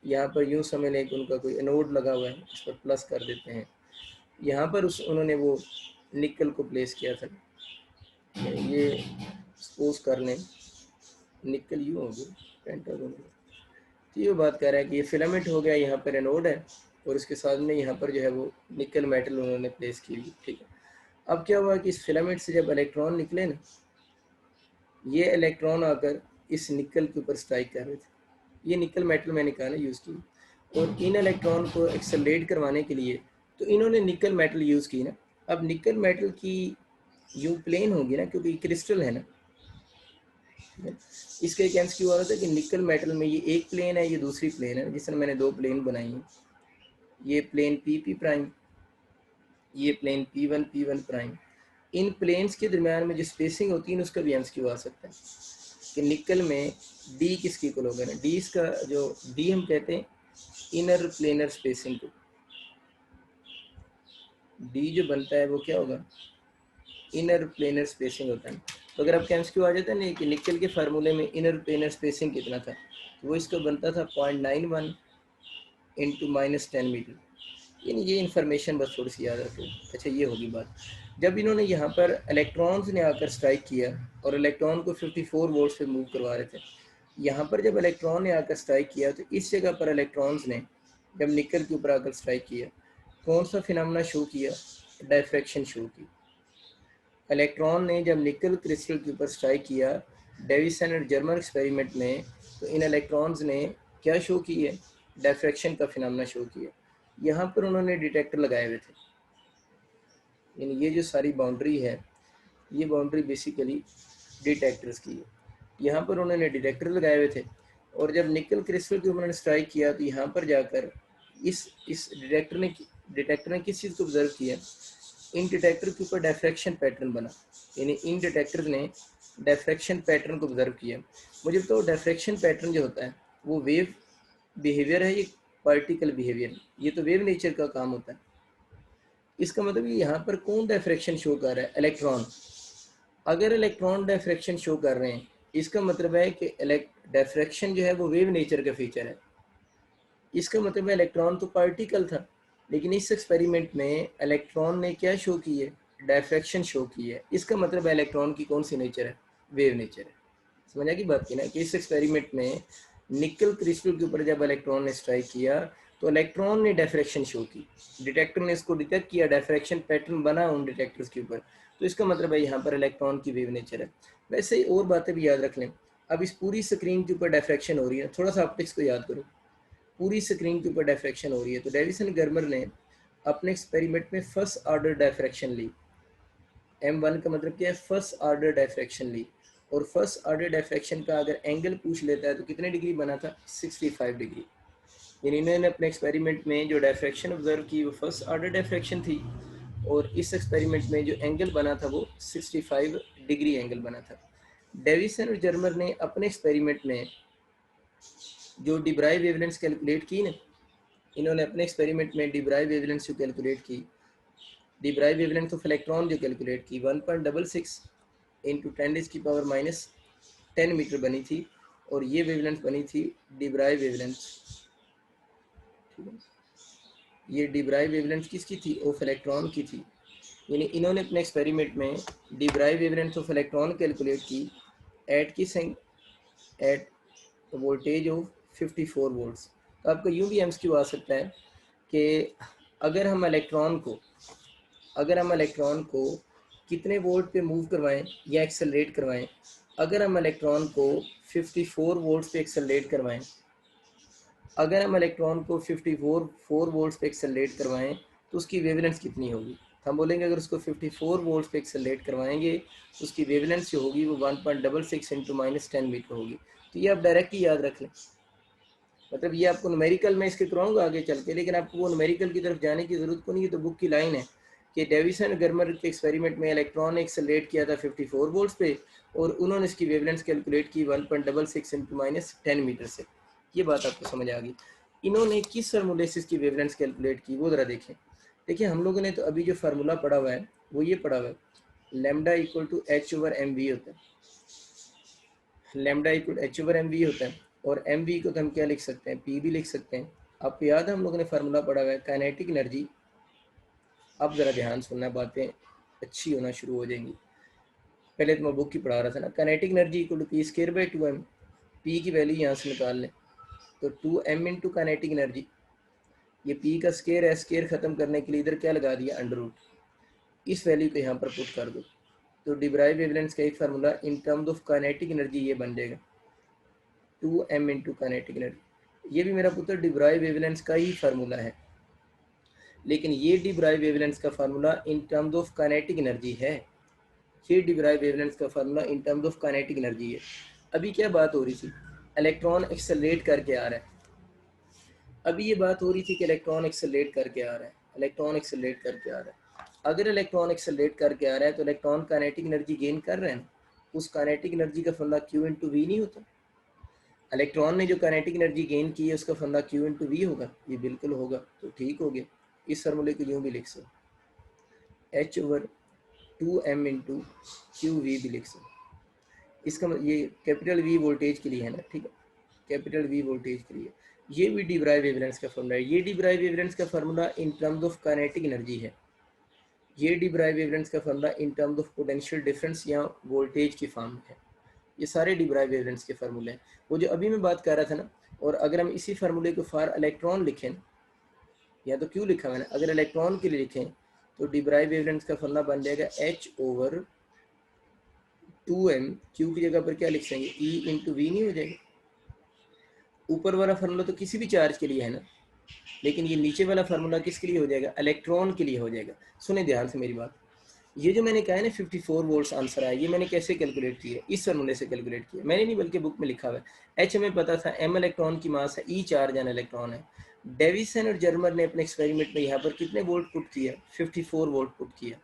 यहाँ पर यूँ समझ लें कि उनका कोई एनोड लगा हुआ है, इस पर प्लस कर देते हैं। यहाँ पर उन्होंने वो निकल को प्लेस किया था, ये सपोज कर लें निकल यूँ होगी पेंटागन। तो ये बात कर रहा है कि ये फिलामेंट हो गया, यहाँ पर एनोड है, और इसके साथ में यहाँ पर जो है वो निकल मेटल उन्होंने प्लेस की हुई, ठीक है। अब क्या हुआ कि इस फिलामेंट से जब इलेक्ट्रॉन निकले ना, ये इलेक्ट्रॉन आकर इस निकल के ऊपर स्ट्राइक कर रहे थे, ये निकल मेटल मैंने कहा ना यूज़ की, और इन इलेक्ट्रॉन को एक्सेलरेट करवाने के लिए तो इन्होंने निकल मेटल यूज़ की ना। अब निकल मेटल की यू प्लेन होगी ना, क्योंकि क्रिस्टल है ना। इसका एक एमसीक्यू आ रहा था कि निकल मेटल में ये एक प्लेन है, ये दूसरी प्लेन है, जिस तरह मैंने दो प्लेन बनाई हैं, ये प्लेन पी पी प्राइम, ये प्लेन पी वन प्राइम। इन प्लेन्स के दरमियान में जो स्पेसिंग होती है उसका भी एमसीक्यू आ सकता है कि निकल में डी किसकी इक्वल होगा ना, डी इसका जो डी हम कहते हैं इनर प्लेनर स्पेसिंग को, डी जो बनता है वो क्या होगा, इनर प्लेनर स्पेसिंग होता है। तो अगर आपका एमसीक्यू आ जाता है ना कि निकल के फार्मूले में इनर प्लेनर स्पेसिंग कितना था, तो वो इसका बनता था 0.91 इंटू -10 मीटर। यानी ये इन्फॉर्मेशन बस थोड़ी सी याद रखो। अच्छा ये होगी बात, जब इन्होंने यहाँ पर इलेक्ट्रॉन्स ने आकर स्ट्राइक किया और इलेक्ट्रॉन को 54 वोल्ट पे मूव करवा रहे थे, यहाँ पर जब इलेक्ट्रॉन ने आकर स्ट्राइक किया तो इस जगह पर इलेक्ट्रॉन्स ने जब निकल के ऊपर आकर स्ट्राइक किया, कौन सा फिनोमेना शो किया, डायफ्रैक्शन शो की। इलेक्ट्रॉन ने जब निकल क्रिस्टल के ऊपर स्ट्राइक किया डेविसन और जर्मन एक्सपेरिमेंट में, तो इन इलेक्ट्रॉन्स ने क्या शो की है, डायफ्रैक्शन का फिनोमेना शो किया। यहाँ पर उन्होंने डिटेक्टर लगाए हुए थे, यानी ये जो सारी बाउंड्री है ये बाउंड्री बेसिकली डिटेक्टर्स की है। यहाँ पर उन्होंने डिटेक्टर लगाए हुए थे, और जब निकल क्रिस्टल के ऊपर उन्होंने स्ट्राइक किया तो यहाँ पर जाकर इस डिटेक्टर ने किस चीज़ को ऑब्जर्व किया, इन डिटेक्टर के ऊपर डायफ्रैक्शन पैटर्न बना, यानी इन डिटेक्टर ने डायफ्रैक्शन पैटर्न को ऑब्जर्व किया। मुझे तो डायफ्रैक्शन पैटर्न जो होता है वो वेव बिहेवियर है, ये पार्टिकल बिहेवियर, ये तो वेव नेचर का काम होता है। इसका मतलब ये यहाँ पर कौन डायफ्रैक्शन शो कर रहा है, इलेक्ट्रॉन। अगर इलेक्ट्रॉन डायफ्रैक्शन शो कर रहे हैं, इसका मतलब है कि डायफ्रैक्शन जो है वो वेव नेचर का फीचर है। इसका मतलब है इलेक्ट्रॉन तो पार्टिकल था, लेकिन इस एक्सपेरिमेंट में इलेक्ट्रॉन ने क्या शो की है, डायफ्रैक्शन शो की है। इसका मतलब है इलेक्ट्रॉन की कौन सी नेचर है, वेव नेचर है। समझ आ गई बात की ना, कि इस एक्सपेरिमेंट में निकल क्रिस्टल के ऊपर जब इलेक्ट्रॉन ने स्ट्राइक किया तो इलेक्ट्रॉन ने डायफ्रैक्शन शो की, डिटेक्टर ने इसको डिटेक्ट किया, डायफ्रैक्शन पैटर्न बना उन डिटेक्टर्स के ऊपर, तो इसका मतलब है यहाँ पर इलेक्ट्रॉन की वेव नेचर है। वैसे ही और बातें भी याद रख लें। अब इस पूरी स्क्रीन के ऊपर डायफ्रैक्शन हो रही है, थोड़ा सा ऑप्टिक्स को याद करो, पूरी स्क्रीन के ऊपर डायफ्रैक्शन हो रही है, तो डेविसन गर्मर ने अपने एक्सपेरिमेंट में फर्स्ट ऑर्डर डायफ्रैक्शन ली। M1 का मतलब क्या है, फर्स्ट ऑर्डर डायफ्रैक्शन ली, और फर्स्ट ऑर्डर डायफ्रैक्शन का अगर एंगल पूछ लेता है तो कितने डिग्री बना था, 65 डिग्री। यानी इन्होंने अपने एक्सपेरिमेंट में जो डायफ्रैक्शन ऑब्जर्व की वो फर्स्ट ऑर्डर डायफ्रैक्शन थी, और इस एक्सपेरिमेंट में जो एंगल बना था वो 65 डिग्री एंगल बना था। डेविसन और जर्मर ने अपने एक्सपेरिमेंट में जो डिब्राई वेवलेंस कैलकुलेट की ना, इन्होंने अपने एक्सपेरिमेंट में डिब्राई वेवलेंस जो कैलकुलेट की, डिब्राई वेवलेंथ ऑफ इलेक्ट्रॉन जो कैलकुलेट की 1.66 इंटू 10⁻⁻10 मीटर बनी थी, और ये वेवलेंथ बनी थी डिब्राई वेवलेंथ। ठीक है, ये डिब्राई वेवलेंथ किसकी थी, ऑफ इलेक्ट्रॉन की थी। यानी इन्होंने अपने एक्सपेरिमेंट में डिब्राई वेवलेंथ ऑफ इलेक्ट्रॉन कैलकुलेट की एट किस एट वोल्टेज ऑफ 54 वोल्ट्स। तो आपका यूँ भी एमसीक्यू आ सकता है कि अगर हम इलेक्ट्रॉन को कितने वोल्ट पे मूव करवाएं या एक्सेलरेट करवाएं, अगर हम इलेक्ट्रॉन को 54 वोल्ट्स पे एक्सेलरेट करवाएं, अगर हम इलेक्ट्रॉन को 54 वोल्ट्स पे एक्सेलरेट करवाएं तो उसकी वेवलेंथ कितनी होगी। हम बोलेंगे अगर उसको 54 वोल्ट्स पे एक्सेलरेट करवाएंगे तो उसकी वेवलेंथ जो होगी वो 1.66 इंटू -10 मीटर होगी। तो ये आप डायरेक्ट ही याद रख लें, मतलब ये आपको न्यूमेरिकल में इसके कराऊंगा आगे चल के, लेकिन आपको वो न्यूमेरिकल की तरफ जाने की जरूरत को नहीं है। तो बुक की लाइन है कि डेविसन गर्मर के एक्सपेरिमेंट में इलेक्ट्रॉन ने एक्सेलरेट किया था 54 वोल्ट्स पे, और उन्होंने इसकी वेवलेंथ कैलकुलेट की 1.66 इंटू -10 मीटर से। ये बात आपको समझ आ गई। इन्होंने किस फार्मूले से इसकी वेवलेंथ कैलकुलेट की वो ज़रा देखें। देखिए हम लोगों ने तो अभी जो फार्मूला पढ़ा हुआ है वो ये पढ़ा हुआ है, लैम्डा इक्वल टू H/mv होता है, लैम्डा इक्वल H/mv होता है, और mv को तो हम क्या लिख सकते हैं, p भी लिख सकते हैं। आपको याद है हम लोगों ने फार्मूला पढ़ा हुआ है काइनेटिक एनर्जी। अब ज़रा ध्यान सुनना, बातें अच्छी होना शुरू हो जाएंगी। पहले तो मैं बुक की पढ़ा रहा था ना, kinetic energy equal to p² / 2m, p की वैल्यू यहाँ से निकाल लें तो 2m इंटू काइनेटिक एनर्जी, ये p का स्केयर है, स्केयर ख़त्म करने के लिए इधर क्या लगा दिया, अंडर रूट, इस वैल्यू को यहाँ पर पुट कर दो। तो डिब्राइव वेवलेंथ का एक formula in terms of kinetic energy ये बन जाएगा 2m इंटू काइनेटिक एनर्जी। ये भी मेरा पुत्र डिब्राइव वेवलेंथ का ही फार्मूला है, लेकिन ये डिब्राइव वेवलेंथ का formula in terms of kinetic energy है। ये डिब्राइव वेवलेंथ का formula in terms of kinetic energy है। अभी क्या बात हो रही थी, इलेक्ट्रॉन एक्सेलरेट करके आ रहा है। अभी ये बात हो रही थी कि इलेक्ट्रॉन एक्सेलरेट करके आ रहा है, इलेक्ट्रॉन एक्सेलरेट करके आ रहा है। अगर इलेक्ट्रॉन एक्सेलरेट करके आ रहा है तो इलेक्ट्रॉन काइनेटिक एनर्जी गेन कर रहे हैं, उस काइनेटिक एनर्जी का फंडा Q इंटू वी नहीं होता। इलेक्ट्रॉन ने जो काइनेटिक एनर्जी गेन की है उसका फंडा Q इंटू वी होगा, ये बिल्कुल होगा। तो ठीक हो गया, इस फार्मूले को यूँ भी लिख सकते H/2m इंटू क्यू वी भी लिख सकते। इसका ये कैपिटल वी वोल्टेज के लिए है ना, ठीक है, कैपिटल वी वोल्टेज के लिए। ये भी डिब्राइव वेवलेंथ का फार्मूला है। ये डिब्राइव वेवलेंथ का formula in terms of kinetic energy है। ये डिब्राइव वेवलेंथ का formula in terms of potential difference या वोल्टेज की फॉर्म है। ये सारे डिब्राइव वेवलेंथ के फार्मूले हैं, वो जो अभी मैं बात कर रहा था ना। और अगर हम इसी फार्मूले को फॉर इलेक्ट्रॉन लिखें, या तो क्यों लिखा मैंने, अगर इलेक्ट्रॉन के लिए लिखें तो डिब्राइव वेवलेंथ का फार्मूला बन जाएगा H/2m, क्यू की जगह पर क्या लिख देंगे, E इंटू वी नहीं हो जाएगा। ऊपर वाला फार्मूला तो किसी भी चार्ज के लिए है ना, लेकिन ये नीचे वाला फार्मूला किसके लिए हो जाएगा, इलेक्ट्रॉन के लिए हो जाएगा। सुने ध्यान से मेरी बात, ये जो मैंने कहा है ना 54 वोल्ट्स आंसर आया, ये मैंने कैसे कैलकुलेट किया, इस फार्मूले से कैलकुलेट किया। मैंने नहीं बल्कि बुक में लिखा हुआ है। एच हमें पता था, एम इलेक्ट्रॉन की मास है, ई चार्ज एन इलेक्ट्रॉन है। डेविसन और जर्मर ने अपने एक्सपेरिमेंट में यहाँ पर कितने वोल्ट पुट किया, 54 वोल्ट पुट किया।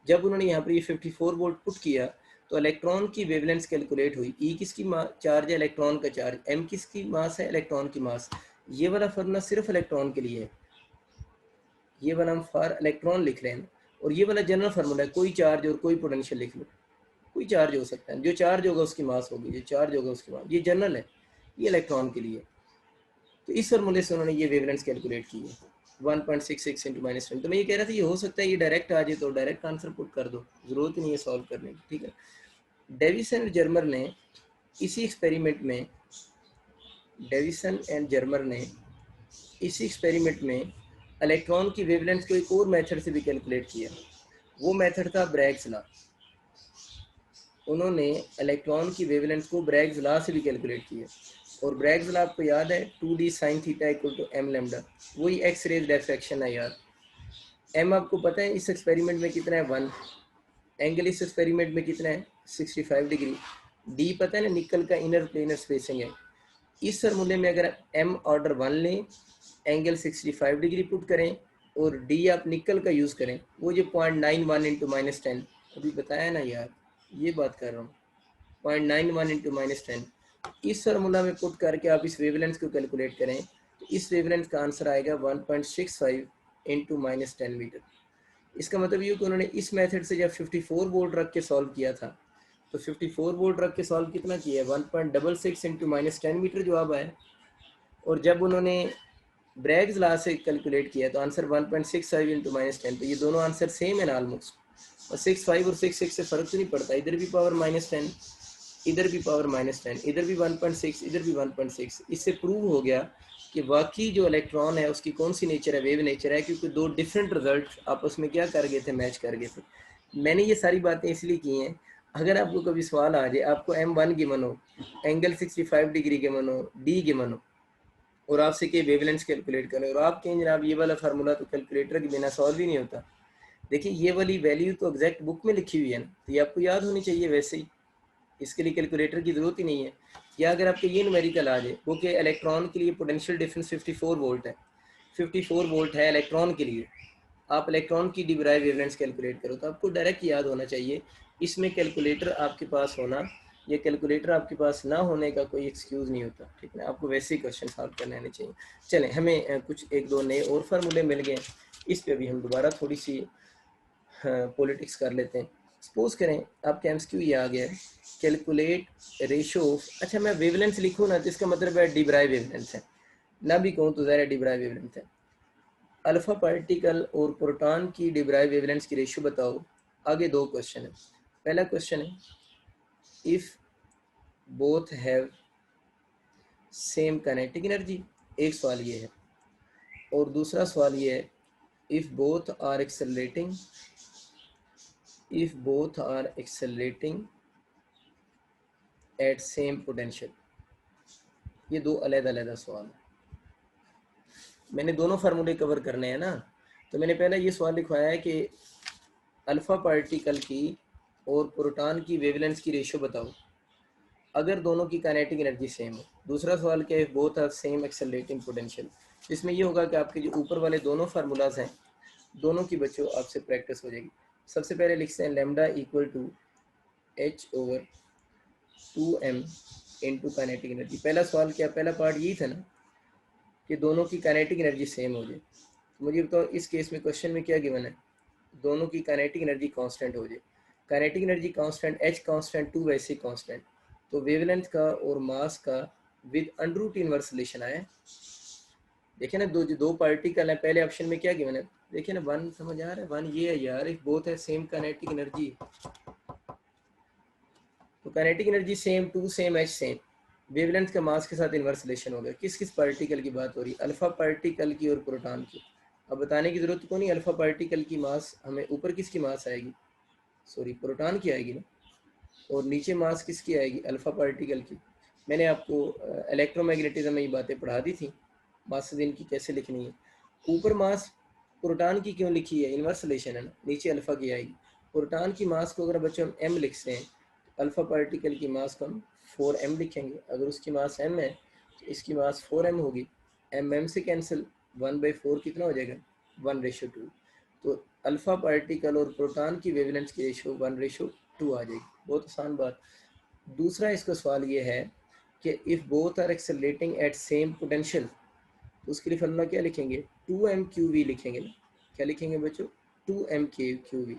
जब उन्होंने यहाँ पर ये 54 वोल्ट पुट किया तो इलेक्ट्रॉन की वेवलेंथ कैलकुलेट हुई। ई किसकी चार्ज है, इलेक्ट्रॉन का चार्ज, एम किसकी मास है, इलेक्ट्रॉन की मास। ये वाला फार्मूला सिर्फ इलेक्ट्रॉन के लिए है, ये वाला हम फॉर इलेक्ट्रॉन लिख रहे हैं। और ये वाला जनरल फार्मूला है, कोई चार्ज और कोई पोटेंशियल लिख लो, कोई चार्ज हो सकता है, जो चार्ज होगा उसकी मास होगी, जो चार्ज होगा उसकी मास, ये जनरल है, ये इलेक्ट्रॉन के लिए। तो इस फॉर्मूले से उन्होंने ये वेवलेंथ कैलकुलेट की है 1.66 इंटू -10। तो मैं ये कह रहा था ये हो सकता है ये डायरेक्ट आ जाए तो डायरेक्ट आंसर पुट कर दो, ज़रूरत नहीं है सॉल्व करने की, ठीक है। डेविसन और जर्मर ने इसी एक्सपेरिमेंट में इलेक्ट्रॉन की वेवलेंथ को एक और मेथड से भी कैलकुलेट किया। वो मेथड था ब्रैग्स लॉ। उन्होंने इलेक्ट्रॉन की वेवलेंथ को ब्रैग्स लॉ से भी कैलकुलेट किया। और ब्रैग्स लॉ आपको याद है 2d sin theta equal to m lambda, वही एक्स रेज डिफ्रैक्शन है यार। m आपको पता है इस एक्सपेरिमेंट में कितना है 1, एंगल इस एक्सपेरिमेंट में कितना है 65 डिग्री, d पता है ना निकल का इनर प्लेनर स्पेसिंग है। इस फॉर्मूले में अगर m ऑर्डर 1 लें, एंगल 65 डिग्री पुट करें और d आप निकल का यूज़ करें, वो जो 0.91 इंटू -10 अभी बताया ना यार, ये बात कर रहा हूँ 0.91 इंटू -10, इस फार्मूला में पुट करके आप इस वेवलेंथ को कैलकुलेट करें तो इस वेवलेंथ का आंसर आएगा 1.65 इंटू -10 मीटर। इसका मतलब ये कि उन्होंने इस मेथड से जब 54 वोल्ट रख के सॉल्व किया था तो 54 वोल्ट रख के सॉल्व कितना किया है 1.66 इंटू -10 मीटर जवाब आया। और जब उन्होंने ब्रैग्स लॉ से कैलकुलेट किया तो आंसर 1.65 इंटू -10, तो ये दोनों आंसर सेम है ना ऑलमोस्ट, और 65 और 66 से फ़र्क तो नहीं पड़ता, इधर भी पावर -10 इधर भी पावर -10, इधर भी 1.6 इधर भी 1.6। इससे प्रूव हो गया कि वाकई जो इलेक्ट्रॉन है उसकी कौन सी नेचर है, वेव नेचर है, क्योंकि दो डिफरेंट रिजल्ट आपस में क्या कर गए थे, मैच कर गए थे। मैंने ये सारी बातें इसलिए की हैं, अगर आपको कभी सवाल आ जाए, आपको M1 गिवन हो, एंगल 65 डिग्री गिवन हो, D गिवन हो, और आपसे के वेवलेंथ कैलकुलेट करें और आप कहें जनाब ये वाला फार्मूला तो कैलकुलेटर के बिना सॉल्व ही नहीं होता, देखिए ये वाली वैल्यू तो एग्जैक्ट बुक में लिखी हुई है ना, तो ये आपको याद होनी चाहिए वैसे ही, इसके लिए कैलकुलेटर की ज़रूरत ही नहीं है। या अगर आपके ये न्यूमेरिकल आ जाए वो कि इलेक्ट्रॉन के लिए पोटेंशियल डिफरेंस 54 वोल्ट है, 54 वोल्ट है इलेक्ट्रॉन के लिए, आप इलेक्ट्रॉन की डिब्राइव वेवलेंथ कैलकुलेट करो तो आपको डायरेक्ट याद होना चाहिए। इसमें कैलकुलेटर आपके पास होना या कैलकुलेटर आपके पास ना होने का कोई एक्सक्यूज़ नहीं होता, ठीक है, आपको वैसे ही क्वेश्चन सॉल्व करने आने चाहिए। चलें, हमें कुछ एक दो नए और फार्मूले मिल गए, इस पे भी हम दोबारा थोड़ी सी पॉलिटिक्स कर लेते हैं। सपोज करें आपके एमसीक्यू ये आ गया है, कैलकुलेट रेशो ऑफ, अच्छा मैं वेवलेंथ लिखूँ ना तो इसका मतलब है डिब्राइव वेवलेंथ है, ना भी कहूँ तो ज़ाहिर डिब्राइव वेवलेंथ है। अल्फा पार्टिकल और प्रोटॉन की डिब्राइव वेवलेंथ की रेशो बताओ। आगे दो क्वेश्चन है। पहला क्वेश्चन है if both have same kinetic energy, एक सवाल ये है, और दूसरा सवाल ये है if both are accelerating at same potential. ये दो अलग-अलग सवाल है, मैंने दोनों फार्मूले कवर करने हैं ना। तो मैंने पहले ये सवाल लिखवाया है कि अल्फ़ा पार्टिकल की और प्रोटॉन की वेवलेंथ की रेशो बताओ अगर दोनों की काइनेटिक एनर्जी सेम हो। दूसरा सवाल क्या है, both are same accelerating potential. इसमें ये होगा कि आपके जो ऊपर वाले दोनों फार्मूलाज हैं दोनों की बच्चों आपसे प्रैक्टिस हो जाएगी। सबसे पहले लिखते हैं lambda equal to H/2m into kinetic energy. पहला सवाल क्या, पहला पार्ट यही था ना कि दोनों की काइनेटिक एनर्जी सेम हो जाए। तो मुझे बताओ इस केस में क्वेश्चन में क्या गिवन है, दोनों की काइनेटिक एनर्जी कांस्टेंट हो जाए। Kinetic energy constant, H constant, 2 वैसे ही कांस्टेंट, तो वेवलेंथ का और मास का with under root inverse relation आया। देखिए ना दो पार्टिकल है, पहले ऑप्शन में क्या गिवन है, देखिए ना 1 समझ आ रहा है, 1 ये है यार, इफ बोथ है सेम काइनेटिक एनर्जी, तो kinetic energy same, 2 same, H same, wavelength का मास के साथ इन्वर्स रिलेशन हो गया। किस किस पार्टिकल की बात हो रही है, अल्फा पार्टिकल की और प्रोटॉन की। अब बताने की जरूरत को नहीं, अल्फा पार्टिकल की मास हमें ऊपर किसकी मास आएगी, सॉरी प्रोटॉन की आएगी ना, और नीचे मास किसकी आएगी, अल्फा पार्टिकल की। मैंने आपको इलेक्ट्रोमैग्नेटिज्म में ये बातें पढ़ा दी थी, मासेस इनकी कैसे लिखनी है। ऊपर मास प्रोटॉन की क्यों लिखी है, इन्वर्स रिलेशन है ना, नीचे अल्फा की आएगी। प्रोटॉन की मास को अगर बच्चों हम m लिखते हैं तो अल्फा पार्टिकल की मास को हम 4m लिखेंगे। अगर उसकी मास m है तो इसकी मास 4m होगी, m से कैंसिल, 1/4 कितना हो जाएगा, 1/2। तो अल्फा पार्टिकल और प्रोटॉन की वेवलेंथ की रेशो 1/2 आ जाएगी, बहुत आसान बात। दूसरा इसका सवाल ये है कि if both are accelerating at same potential, तो उसके लिए फॉर्मूला क्या लिखेंगे, 2m/qv लिखेंगे ना, क्या लिखेंगे बच्चों, 2m/qv।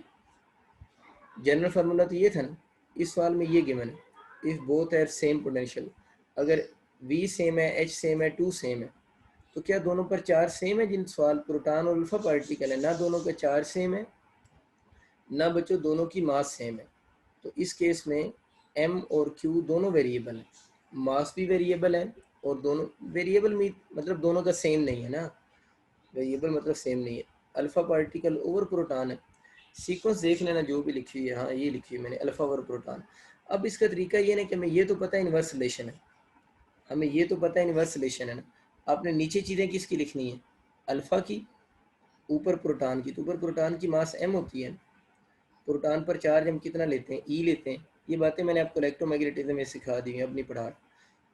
जनरल फार्मूला तो ये था ना, इस सवाल में ये गिवन है if both are same potential, अगर v सेम है, h सेम है, 2 सेम है, तो क्या दोनों पर चार्ज सेम है? जिन सवाल प्रोटॉन और अल्फा पार्टिकल है, ना दोनों का चार्ज सेम है, ना बच्चों दोनों की मास सेम है। तो इस केस में m और q दोनों वेरिएबल है, मास भी वेरिएबल है, और दोनों वेरिएबल में मतलब दोनों का सेम नहीं है ना, वेरिएबल मतलब सेम नहीं है। अल्फा पार्टिकल ओवर प्रोटॉन है, सीक्वेंस देख लेना जो भी लिखी है, हाँ ये लिखी है मैंने, अल्फा ओवर प्रोटॉन। अब इसका तरीका ये ना कि हमें ये तो पता है इन्वर्स रिलेशन है, हमें ये तो पता है इन्वर्स रिलेशन है ना, आपने नीचे चीज़ें किसकी लिखनी है? अल्फा की, ऊपर प्रोटॉन की। तो ऊपर प्रोटॉन की मास m होती है, प्रोटॉन पर चार्ज हम कितना लेते हैं? E लेते हैं। ये बातें मैंने आपको इलेक्ट्रोमैग्नेटिज्म में सिखा दी हैं अपनी पढ़ा।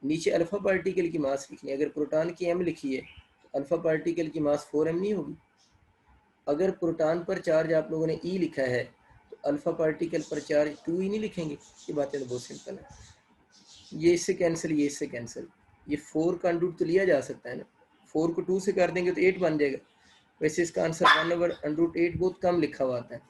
नीचे अल्फा पार्टिकल की मास लिखनी है, अगर प्रोटॉन की m लिखी है तो अल्फा पार्टिकल की मास 4m नहीं होगी। अगर प्रोटॉन पर चार्ज आप लोगों ने E लिखा है तो अल्फा पार्टिकल पर चार्ज 2e नहीं लिखेंगे। ये बातें तो बहुत सिंपल है, ये इससे कैंसिल, ये इससे कैंसिल, ये 4 का अंडरूट तो लिया जा सकता है ना, 4 को 2 से कर देंगे तो 8 बन जाएगा। वैसे इसका आंसर 1/√8 बहुत कम लिखा हुआ आता है।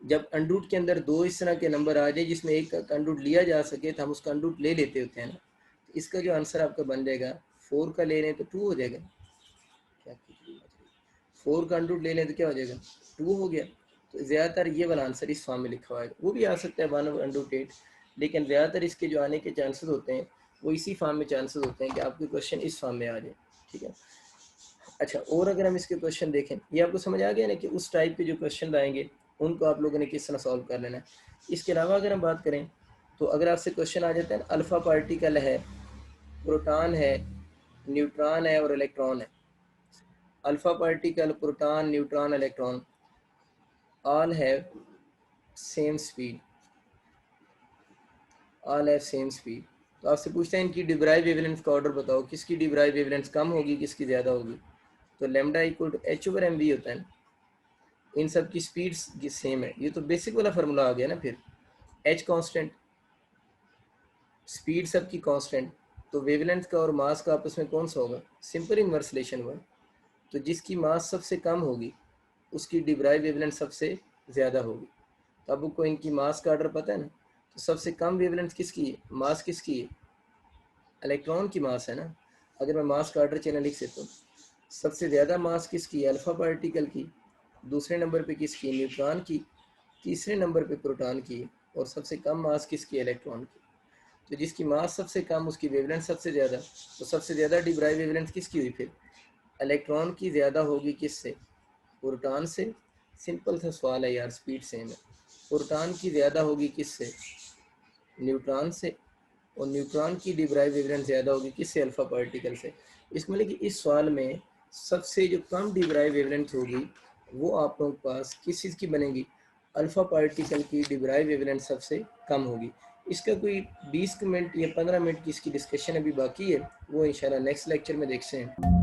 जब अंडरूट के अंदर दो इस तरह के नंबर आ जाए जिसमें एक का अंडरूट लिया जा सके तो हम उसका अंडरूट ले लेते होते हैं ना। तो इसका जो आंसर आपका बन जाएगा, 4 का ले लें तो 2 हो जाएगा। क्या 4 का अंडरूट ले लें तो क्या हो जाएगा? 2 हो गया। तो ज़्यादातर ये वाला आंसर इस फॉर्म में लिखा हुआ है, वो भी आ सकता है 1/√8, लेकिन ज़्यादातर इसके जो आने के चांसेस होते हैं वो इसी फॉर्म में चांसेस होते हैं कि आपके क्वेश्चन इस फॉर्म में आ जाए। ठीक है। अच्छा, और अगर हम इसके क्वेश्चन देखें, ये आपको समझ आ गया ना कि उस टाइप के जो क्वेश्चन आएंगे उनको आप लोगों ने किस तरह सॉल्व कर लेना है। इसके अलावा अगर हम बात करें तो अगर आपसे क्वेश्चन आ जाता है अल्फा पार्टिकल है, प्रोटॉन है, न्यूट्रॉन है और इलेक्ट्रॉन है। Alpha particle, proton, neutron, electron all have same speed, all have same speed. तो आपसे पूछते हैं इनकी डिब्राइव वेवलेंथ का ऑर्डर बताओ, किसकी डिब्राइव वेवलेंथ कम होगी, किसकी ज़्यादा होगी? तो लैम्डा इक्वल टू h/mv होता है। इन सब की स्पीड्स सेम है, ये तो बेसिक वाला फार्मूला आ गया ना। फिर h कांस्टेंट, स्पीड सबकी कांस्टेंट, तो वेवलेंथ का और मास का आपस में कौन सा होगा? सिंपल इन्वर्स रिलेशन हुआ। तो जिसकी मास सबसे कम होगी उसकी डिब्राइव वेवलेंथ सबसे ज़्यादा होगी। तो अब आपको इनकी मास का ऑर्डर पता है ना, तो सबसे कम वेवलेंथ किसकी है, मास किसकी है? इलेक्ट्रॉन की मास है ना। अगर मैं मास का ऑर्डर चेन लिख सकता हूँ, सबसे ज़्यादा मास किसकी है? अल्फा पार्टिकल की, दूसरे नंबर पे किसकी है? न्यूट्रॉन की, तीसरे नंबर पे प्रोटॉन की, और सबसे कम मास किसकी है? इलेक्ट्रॉन की। तो जिसकी मास सबसे कम उसकी वेवलेंथ सबसे ज़्यादा, तो सबसे ज़्यादा डिब्राइव वेवलेंथ किसकी हुई? फिर इलेक्ट्रॉन की ज़्यादा होगी किससे? प्रोटॉन से। सिंपल सा सवाल है यार, स्पीड सेम है। प्रोटॉन की ज़्यादा होगी किससे? न्यूट्रॉन से। और न्यूट्रॉन की डिब्राइव वेवलेंथ ज़्यादा होगी किससे? अल्फा पार्टिकल से। इसमें मतलब कि इस सवाल में सबसे जो कम डिब्राइव वेवलेंथ होगी वो आप लोगों के पास किस चीज़ की बनेगी? अल्फा पार्टिकल की डिब्राइव वेवलेंथ सबसे कम होगी। इसका कोई 20 मिनट या 15 मिनट की इसकी डिस्कशन अभी बाकी है, वो इंशाल्लाह नेक्स्ट लेक्चर में देखते हैं।